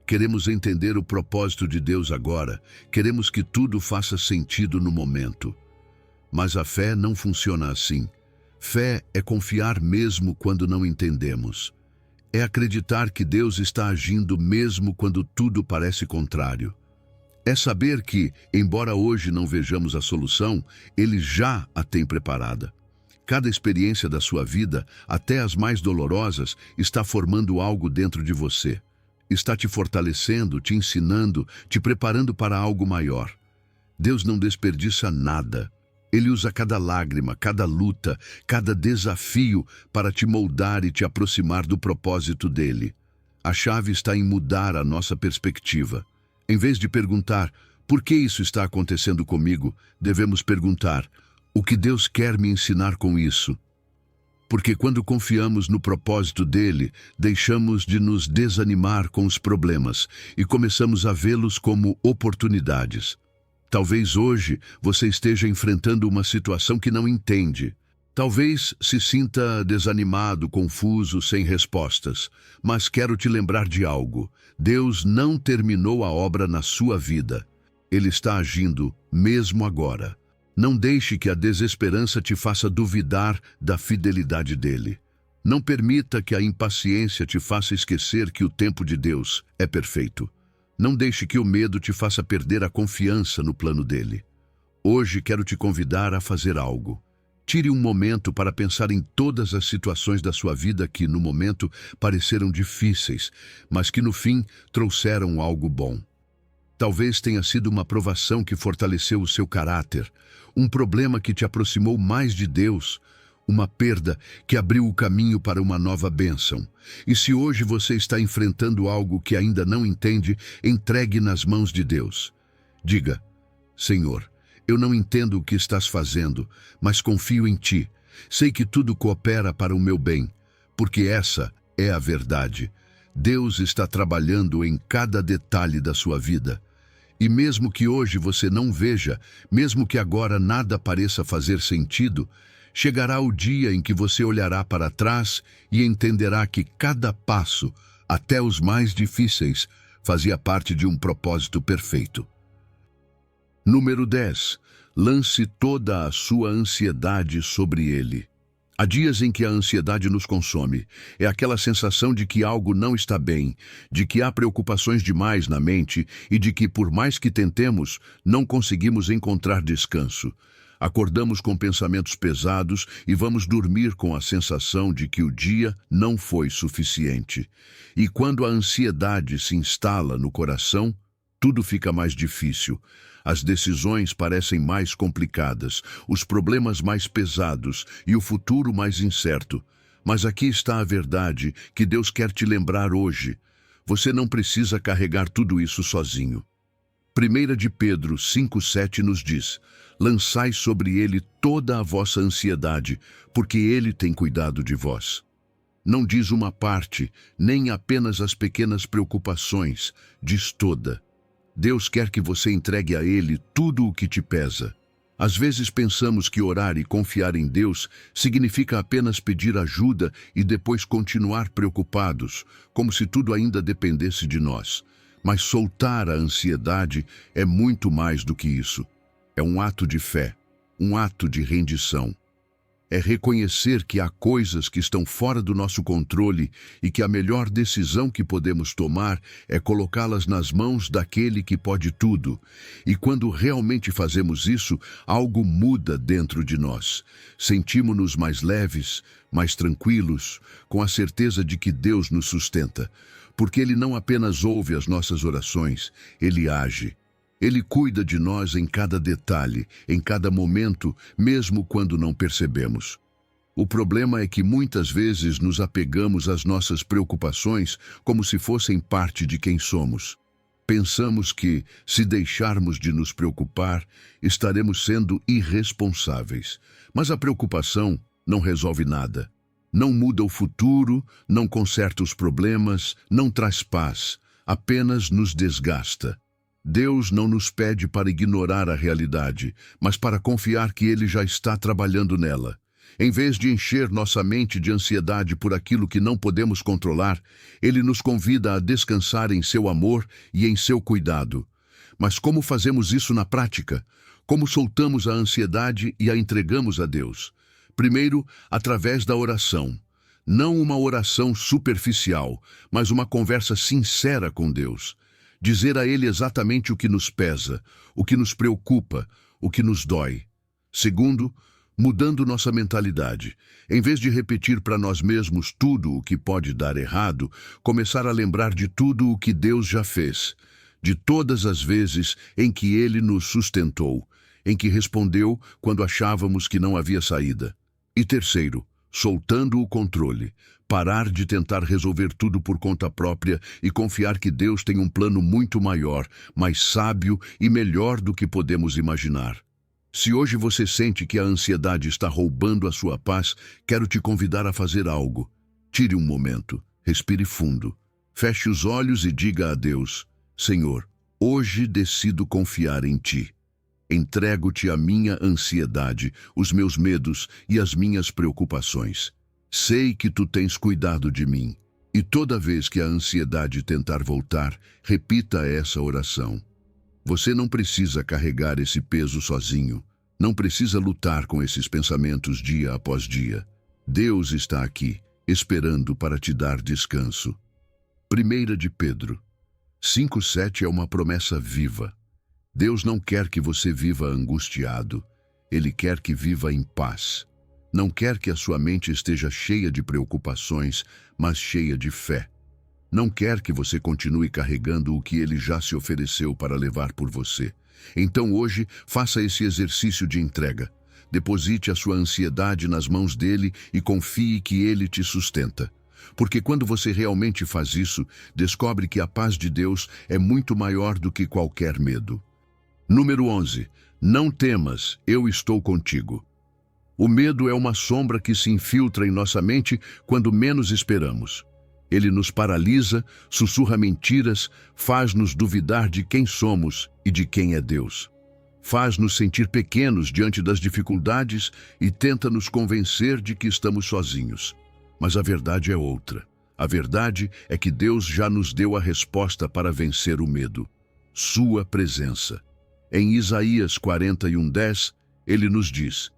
Queremos entender o propósito de Deus agora, queremos que tudo faça sentido no momento. Mas a fé não funciona assim. Fé é confiar mesmo quando não entendemos. É acreditar que Deus está agindo mesmo quando tudo parece contrário. É saber que, embora hoje não vejamos a solução, Ele já a tem preparada. Cada experiência da sua vida, até as mais dolorosas, está formando algo dentro de você. Está te fortalecendo, te ensinando, te preparando para algo maior. Deus não desperdiça nada. Ele usa cada lágrima, cada luta, cada desafio para te moldar e te aproximar do propósito dele. A chave está em mudar a nossa perspectiva. Em vez de perguntar, por que isso está acontecendo comigo, devemos perguntar, o que Deus quer me ensinar com isso? Porque quando confiamos no propósito dele, deixamos de nos desanimar com os problemas e começamos a vê-los como oportunidades. Talvez hoje você esteja enfrentando uma situação que não entende. Talvez se sinta desanimado, confuso, sem respostas. Mas quero te lembrar de algo. Deus não terminou a obra na sua vida. Ele está agindo mesmo agora. Não deixe que a desesperança te faça duvidar da fidelidade dele. Não permita que a impaciência te faça esquecer que o tempo de Deus é perfeito. Não deixe que o medo te faça perder a confiança no plano dele. Hoje quero te convidar a fazer algo. Tire um momento para pensar em todas as situações da sua vida que, no momento, pareceram difíceis, mas que, no fim, trouxeram algo bom. Talvez tenha sido uma provação que fortaleceu o seu caráter, um problema que te aproximou mais de Deus, uma perda que abriu o caminho para uma nova bênção. E se hoje você está enfrentando algo que ainda não entende, entregue nas mãos de Deus. Diga, Senhor, eu não entendo o que estás fazendo, mas confio em Ti. Sei que tudo coopera para o meu bem, porque essa é a verdade. Deus está trabalhando em cada detalhe da sua vida. E mesmo que hoje você não veja, mesmo que agora nada pareça fazer sentido, chegará o dia em que você olhará para trás e entenderá que cada passo, até os mais difíceis, fazia parte de um propósito perfeito. Número 10. Lance toda a sua ansiedade sobre ele. Há dias em que a ansiedade nos consome. É aquela sensação de que algo não está bem, de que há preocupações demais na mente e de que, por mais que tentemos, não conseguimos encontrar descanso. Acordamos com pensamentos pesados e vamos dormir com a sensação de que o dia não foi suficiente. E quando a ansiedade se instala no coração, tudo fica mais difícil. As decisões parecem mais complicadas, os problemas mais pesados e o futuro mais incerto. Mas aqui está a verdade que Deus quer te lembrar hoje. Você não precisa carregar tudo isso sozinho. 1 de Pedro 5,7 nos diz: lançai sobre ele toda a vossa ansiedade, porque ele tem cuidado de vós. Não diz uma parte, nem apenas as pequenas preocupações, diz toda. Deus quer que você entregue a Ele tudo o que te pesa. Às vezes pensamos que orar e confiar em Deus significa apenas pedir ajuda e depois continuar preocupados, como se tudo ainda dependesse de nós. Mas soltar a ansiedade é muito mais do que isso. É um ato de fé, um ato de rendição. É reconhecer que há coisas que estão fora do nosso controle e que a melhor decisão que podemos tomar é colocá-las nas mãos daquele que pode tudo. E quando realmente fazemos isso, algo muda dentro de nós. Sentimos-nos mais leves, mais tranquilos, com a certeza de que Deus nos sustenta. Porque Ele não apenas ouve as nossas orações, Ele age. Ele cuida de nós em cada detalhe, em cada momento, mesmo quando não percebemos. O problema é que muitas vezes nos apegamos às nossas preocupações como se fossem parte de quem somos. Pensamos que, se deixarmos de nos preocupar, estaremos sendo irresponsáveis. Mas a preocupação não resolve nada. Não muda o futuro, não conserta os problemas, não traz paz, apenas nos desgasta. Deus não nos pede para ignorar a realidade, mas para confiar que Ele já está trabalhando nela. Em vez de encher nossa mente de ansiedade por aquilo que não podemos controlar, Ele nos convida a descansar em seu amor e em seu cuidado. Mas como fazemos isso na prática? Como soltamos a ansiedade e a entregamos a Deus? Primeiro, através da oração. Não uma oração superficial, mas uma conversa sincera com Deus. Dizer a Ele exatamente o que nos pesa, o que nos preocupa, o que nos dói. Segundo, mudando nossa mentalidade. Em vez de repetir para nós mesmos tudo o que pode dar errado, começar a lembrar de tudo o que Deus já fez, de todas as vezes em que Ele nos sustentou, em que respondeu quando achávamos que não havia saída. E terceiro, soltando o controle, parar de tentar resolver tudo por conta própria e confiar que Deus tem um plano muito maior, mais sábio e melhor do que podemos imaginar. Se hoje você sente que a ansiedade está roubando a sua paz, quero te convidar a fazer algo. Tire um momento, respire fundo, feche os olhos e diga a Deus: Senhor, hoje decido confiar em Ti. Entrego-te a minha ansiedade, os meus medos e as minhas preocupações. Sei que Tu tens cuidado de mim. E toda vez que a ansiedade tentar voltar, repita essa oração. Você não precisa carregar esse peso sozinho. Não precisa lutar com esses pensamentos dia após dia. Deus está aqui, esperando para te dar descanso. 1 de Pedro 5:7 é uma promessa viva. Deus não quer que você viva angustiado. Ele quer que viva em paz. Não quer que a sua mente esteja cheia de preocupações, mas cheia de fé. Não quer que você continue carregando o que Ele já se ofereceu para levar por você. Então hoje, faça esse exercício de entrega. Deposite a sua ansiedade nas mãos dele e confie que Ele te sustenta. Porque quando você realmente faz isso, descobre que a paz de Deus é muito maior do que qualquer medo. Número 11. Não temas, eu estou contigo. O medo é uma sombra que se infiltra em nossa mente quando menos esperamos. Ele nos paralisa, sussurra mentiras, faz-nos duvidar de quem somos e de quem é Deus. Faz-nos sentir pequenos diante das dificuldades e tenta nos convencer de que estamos sozinhos. Mas a verdade é outra. A verdade é que Deus já nos deu a resposta para vencer o medo. Sua presença. Em Isaías 41:10, Ele nos diz: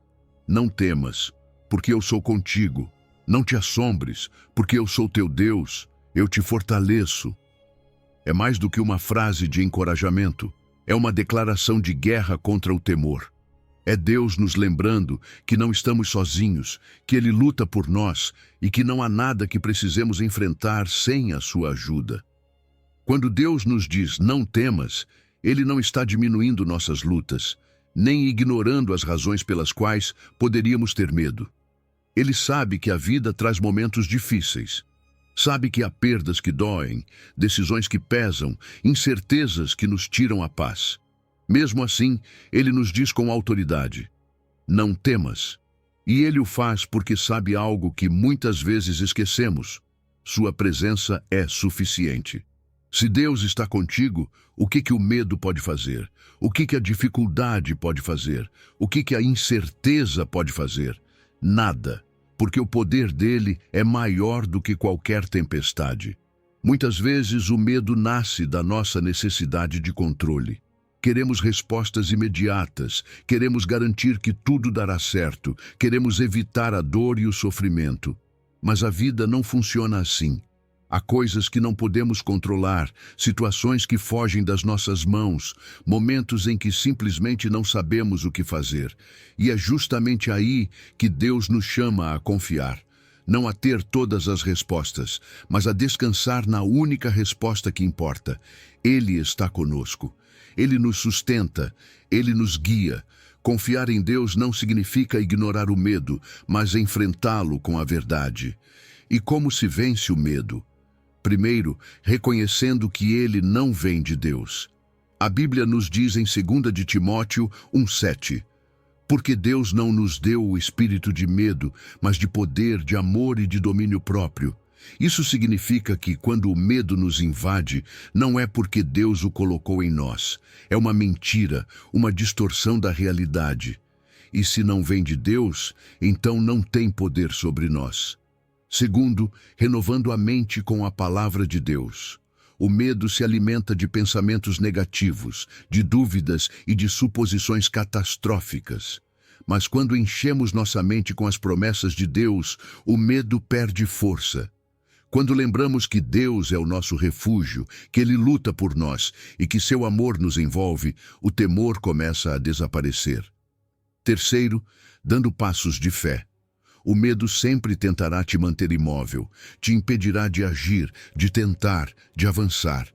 Não temas, porque eu sou contigo. Não te assombres, porque eu sou teu Deus, eu te fortaleço. É mais do que uma frase de encorajamento, é uma declaração de guerra contra o temor. É Deus nos lembrando que não estamos sozinhos, que Ele luta por nós e que não há nada que precisemos enfrentar sem a sua ajuda. Quando Deus nos diz não temas, Ele não está diminuindo nossas lutas, nem ignorando as razões pelas quais poderíamos ter medo. Ele sabe que a vida traz momentos difíceis. Sabe que há perdas que doem, decisões que pesam, incertezas que nos tiram a paz. Mesmo assim, Ele nos diz com autoridade: não temas. E Ele o faz porque sabe algo que muitas vezes esquecemos. Sua presença é suficiente. Se Deus está contigo, o que o medo pode fazer? O que a dificuldade pode fazer? O que a incerteza pode fazer? Nada. Porque o poder dele é maior do que qualquer tempestade. Muitas vezes o medo nasce da nossa necessidade de controle. Queremos respostas imediatas, queremos garantir que tudo dará certo, queremos evitar a dor e o sofrimento. Mas a vida não funciona assim. Há coisas que não podemos controlar, situações que fogem das nossas mãos, momentos em que simplesmente não sabemos o que fazer. E é justamente aí que Deus nos chama a confiar. Não a ter todas as respostas, mas a descansar na única resposta que importa. Ele está conosco. Ele nos sustenta, Ele nos guia. Confiar em Deus não significa ignorar o medo, mas enfrentá-lo com a verdade. E como se vence o medo? Primeiro, reconhecendo que ele não vem de Deus. A Bíblia nos diz em 2 de Timóteo 1,7: porque Deus não nos deu o espírito de medo, mas de poder, de amor e de domínio próprio. Isso significa que, quando o medo nos invade, não é porque Deus o colocou em nós. É uma mentira, uma distorção da realidade. E se não vem de Deus, então não tem poder sobre nós. Segundo, renovando a mente com a palavra de Deus. O medo se alimenta de pensamentos negativos, de dúvidas e de suposições catastróficas. Mas quando enchemos nossa mente com as promessas de Deus, o medo perde força. Quando lembramos que Deus é o nosso refúgio, que Ele luta por nós e que seu amor nos envolve, o temor começa a desaparecer. Terceiro, dando passos de fé. O medo sempre tentará te manter imóvel, te impedirá de agir, de tentar, de avançar.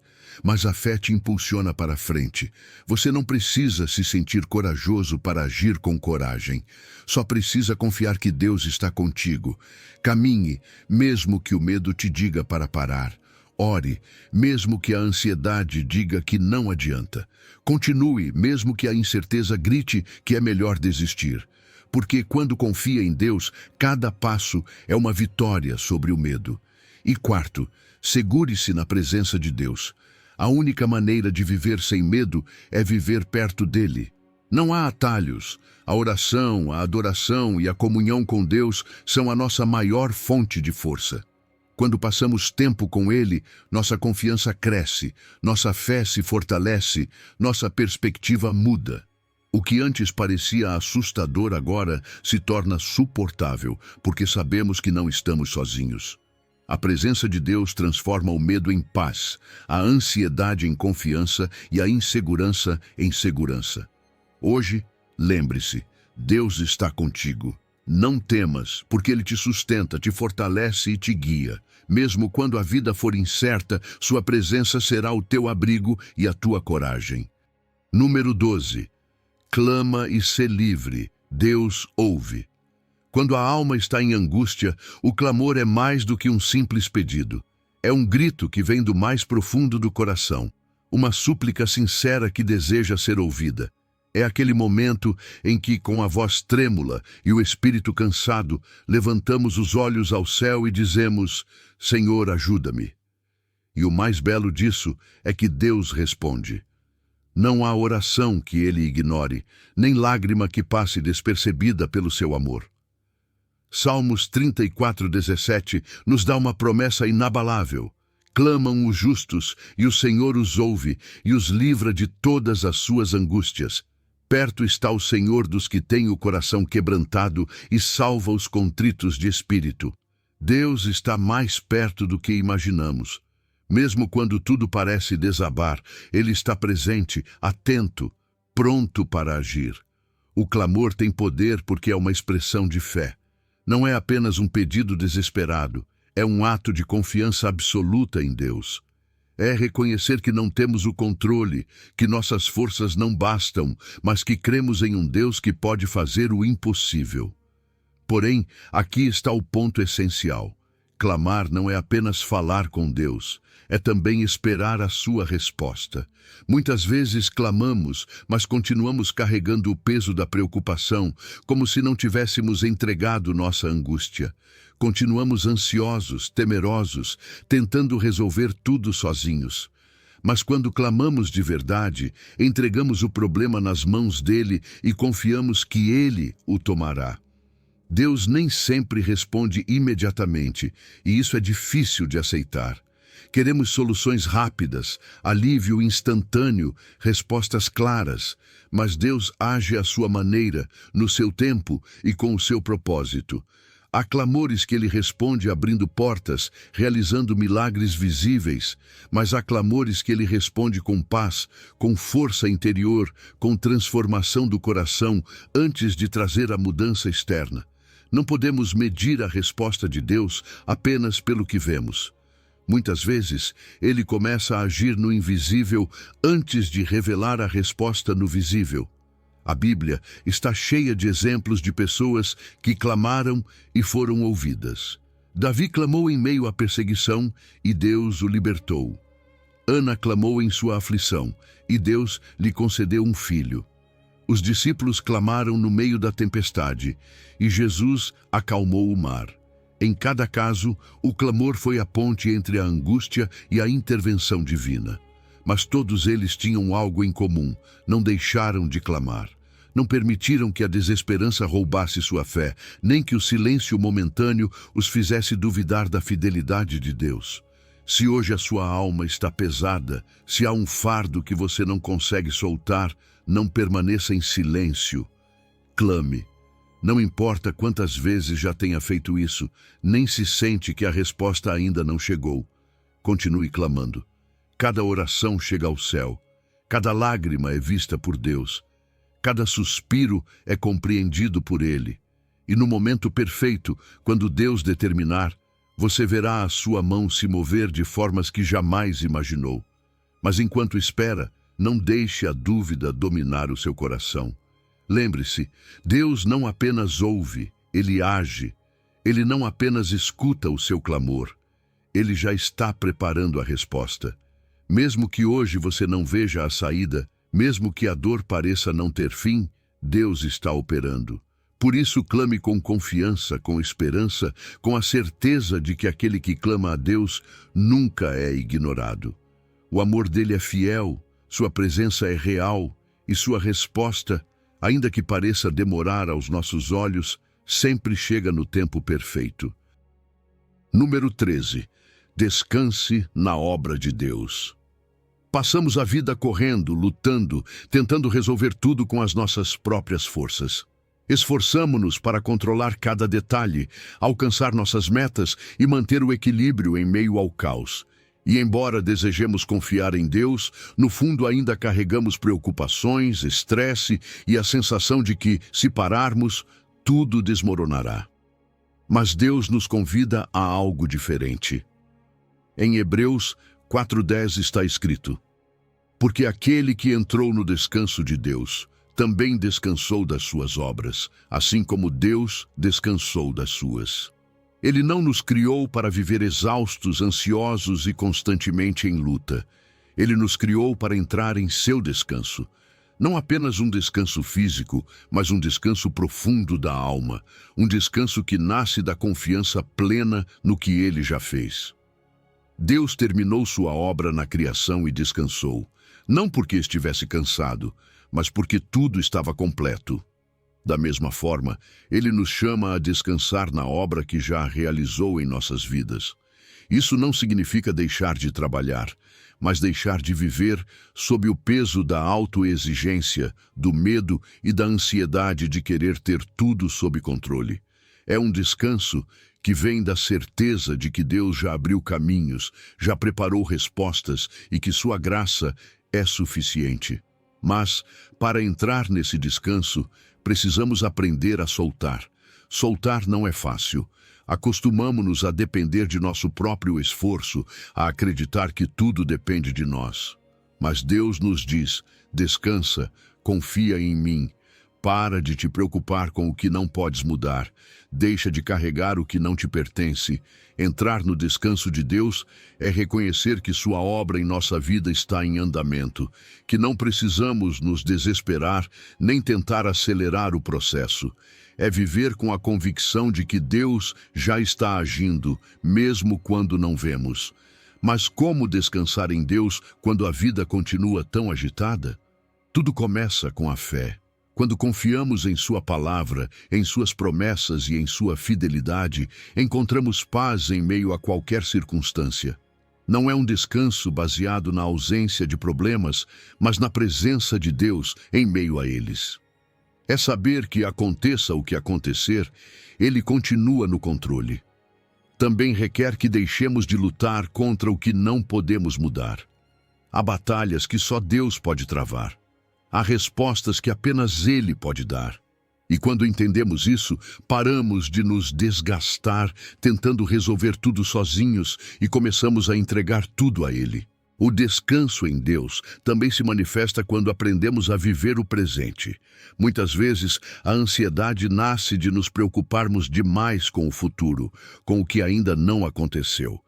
Mas a fé te impulsiona para a frente. Você não precisa se sentir corajoso para agir com coragem. Só precisa confiar que Deus está contigo. Caminhe, mesmo que o medo te diga para parar. Ore, mesmo que a ansiedade diga que não adianta. Continue, mesmo que a incerteza grite que é melhor desistir. Porque quando confia em Deus, cada passo é uma vitória sobre o medo. E quarto, segure-se na presença de Deus. A única maneira de viver sem medo é viver perto dele. Não há atalhos. A oração, a adoração e a comunhão com Deus são a nossa maior fonte de força. Quando passamos tempo com Ele, nossa confiança cresce, nossa fé se fortalece, nossa perspectiva muda. O que antes parecia assustador agora se torna suportável, porque sabemos que não estamos sozinhos. A presença de Deus transforma o medo em paz, a ansiedade em confiança e a insegurança em segurança. Hoje, lembre-se, Deus está contigo. Não temas, porque Ele te sustenta, te fortalece e te guia. Mesmo quando a vida for incerta, sua presença será o teu abrigo e a tua coragem. Número 12. Clama e sê livre. Deus ouve. Quando a alma está em angústia, o clamor é mais do que um simples pedido. É um grito que vem do mais profundo do coração, uma súplica sincera que deseja ser ouvida. É aquele momento em que, com a voz trêmula e o espírito cansado, levantamos os olhos ao céu e dizemos: Senhor, ajuda-me. E o mais belo disso é que Deus responde. Não há oração que Ele ignore, nem lágrima que passe despercebida pelo seu amor. Salmos 34:17 nos dá uma promessa inabalável. Clamam os justos, e o Senhor os ouve, e os livra de todas as suas angústias. Perto está o Senhor dos que têm o coração quebrantado e salva os contritos de espírito. Deus está mais perto do que imaginamos. Mesmo quando tudo parece desabar, Ele está presente, atento, pronto para agir. O clamor tem poder porque é uma expressão de fé. Não é apenas um pedido desesperado, é um ato de confiança absoluta em Deus. É reconhecer que não temos o controle, que nossas forças não bastam, mas que cremos em um Deus que pode fazer o impossível. Porém, aqui está o ponto essencial. Clamar não é apenas falar com Deus, é também esperar a sua resposta. Muitas vezes clamamos, mas continuamos carregando o peso da preocupação, como se não tivéssemos entregado nossa angústia. Continuamos ansiosos, temerosos, tentando resolver tudo sozinhos. Mas quando clamamos de verdade, entregamos o problema nas mãos dele e confiamos que ele o tomará. Deus nem sempre responde imediatamente, e isso é difícil de aceitar. Queremos soluções rápidas, alívio instantâneo, respostas claras, mas Deus age à sua maneira, no seu tempo e com o seu propósito. Há clamores que Ele responde abrindo portas, realizando milagres visíveis, mas há clamores que Ele responde com paz, com força interior, com transformação do coração, antes de trazer a mudança externa. Não podemos medir a resposta de Deus apenas pelo que vemos. Muitas vezes, Ele começa a agir no invisível antes de revelar a resposta no visível. A Bíblia está cheia de exemplos de pessoas que clamaram e foram ouvidas. Davi clamou em meio à perseguição e Deus o libertou. Ana clamou em sua aflição e Deus lhe concedeu um filho. Os discípulos clamaram no meio da tempestade e Jesus acalmou o mar. Em cada caso, o clamor foi a ponte entre a angústia e a intervenção divina. Mas todos eles tinham algo em comum: não deixaram de clamar. Não permitiram que a desesperança roubasse sua fé, nem que o silêncio momentâneo os fizesse duvidar da fidelidade de Deus. Se hoje a sua alma está pesada, se há um fardo que você não consegue soltar, não permaneça em silêncio. Clame. Não importa quantas vezes já tenha feito isso, nem se sente que a resposta ainda não chegou. Continue clamando. Cada oração chega ao céu. Cada lágrima é vista por Deus. Cada suspiro é compreendido por Ele. E no momento perfeito, quando Deus determinar, você verá a sua mão se mover de formas que jamais imaginou. Mas enquanto espera, não deixe a dúvida dominar o seu coração. Lembre-se, Deus não apenas ouve, Ele age. Ele não apenas escuta o seu clamor, Ele já está preparando a resposta. Mesmo que hoje você não veja a saída, mesmo que a dor pareça não ter fim, Deus está operando. Por isso, clame com confiança, com esperança, com a certeza de que aquele que clama a Deus nunca é ignorado. O amor dele é fiel, sua presença é real e sua resposta, ainda que pareça demorar aos nossos olhos, sempre chega no tempo perfeito. Número 13. Descanse na obra de Deus. Passamos a vida correndo, lutando, tentando resolver tudo com as nossas próprias forças. Esforçamo-nos para controlar cada detalhe, alcançar nossas metas e manter o equilíbrio em meio ao caos. E embora desejemos confiar em Deus, no fundo ainda carregamos preocupações, estresse e a sensação de que, se pararmos, tudo desmoronará. Mas Deus nos convida a algo diferente. Em Hebreus 4:10 está escrito: porque aquele que entrou no descanso de Deus também descansou das suas obras, assim como Deus descansou das suas. Ele não nos criou para viver exaustos, ansiosos e constantemente em luta. Ele nos criou para entrar em seu descanso. Não apenas um descanso físico, mas um descanso profundo da alma. Um descanso que nasce da confiança plena no que Ele já fez. Deus terminou sua obra na criação e descansou. Não porque estivesse cansado, mas porque tudo estava completo. Da mesma forma, Ele nos chama a descansar na obra que já realizou em nossas vidas. Isso não significa deixar de trabalhar, mas deixar de viver sob o peso da autoexigência, do medo e da ansiedade de querer ter tudo sob controle. É um descanso que vem da certeza de que Deus já abriu caminhos, já preparou respostas e que sua graça é suficiente. Mas, para entrar nesse descanso, precisamos aprender a soltar. Soltar não é fácil. Acostumamo-nos a depender de nosso próprio esforço, a acreditar que tudo depende de nós. Mas Deus nos diz: descansa, confia em mim. Para de te preocupar com o que não podes mudar. Deixa de carregar o que não te pertence. Entrar no descanso de Deus é reconhecer que sua obra em nossa vida está em andamento, que não precisamos nos desesperar nem tentar acelerar o processo. É viver com a convicção de que Deus já está agindo, mesmo quando não vemos. Mas como descansar em Deus quando a vida continua tão agitada? Tudo começa com a fé. Quando confiamos em sua palavra, em suas promessas e em sua fidelidade, encontramos paz em meio a qualquer circunstância. Não é um descanso baseado na ausência de problemas, mas na presença de Deus em meio a eles. É saber que aconteça o que acontecer, Ele continua no controle. Também requer que deixemos de lutar contra o que não podemos mudar. Há batalhas que só Deus pode travar. Há respostas que apenas Ele pode dar. E quando entendemos isso, paramos de nos desgastar, tentando resolver tudo sozinhos e começamos a entregar tudo a Ele. O descanso em Deus também se manifesta quando aprendemos a viver o presente. Muitas vezes, a ansiedade nasce de nos preocuparmos demais com o futuro, com o que ainda não aconteceu.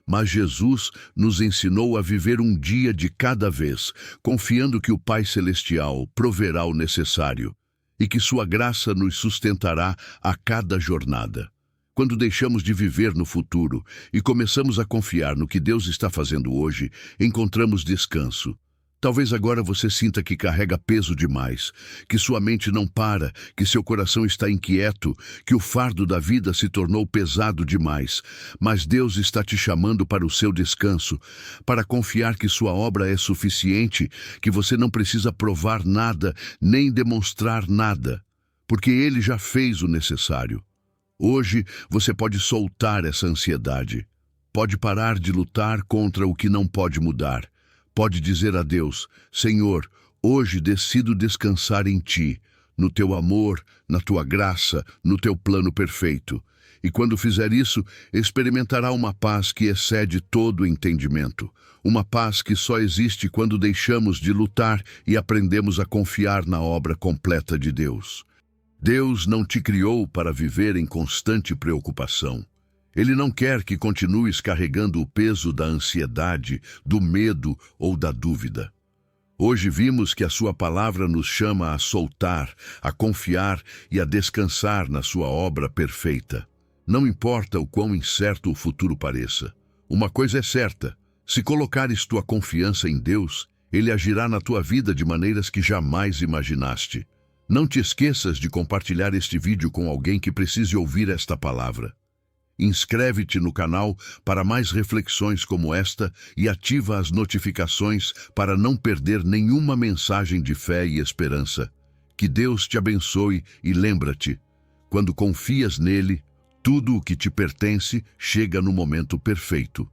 Mas Jesus nos ensinou a viver um dia de cada vez, confiando que o Pai Celestial proverá o necessário e que sua graça nos sustentará a cada jornada. Quando deixamos de viver no futuro e começamos a confiar no que Deus está fazendo hoje, encontramos descanso. Talvez agora você sinta que carrega peso demais, que sua mente não para, que seu coração está inquieto, que o fardo da vida se tornou pesado demais. Mas Deus está te chamando para o seu descanso, para confiar que sua obra é suficiente, que você não precisa provar nada, nem demonstrar nada, porque Ele já fez o necessário. Hoje você pode soltar essa ansiedade, pode parar de lutar contra o que não pode mudar, pode dizer a Deus: Senhor, hoje decido descansar em Ti, no Teu amor, na Tua graça, no Teu plano perfeito. E quando fizer isso, experimentará uma paz que excede todo o entendimento, uma paz que só existe quando deixamos de lutar e aprendemos a confiar na obra completa de Deus. Deus não te criou para viver em constante preocupação. Ele não quer que continues carregando o peso da ansiedade, do medo ou da dúvida. Hoje vimos que a sua palavra nos chama a soltar, a confiar e a descansar na sua obra perfeita. Não importa o quão incerto o futuro pareça. Uma coisa é certa: se colocares tua confiança em Deus, Ele agirá na tua vida de maneiras que jamais imaginaste. Não te esqueças de compartilhar este vídeo com alguém que precise ouvir esta palavra. Inscreve-te no canal para mais reflexões como esta e ativa as notificações para não perder nenhuma mensagem de fé e esperança. Que Deus te abençoe e lembra-te, quando confias nele, tudo o que te pertence chega no momento perfeito.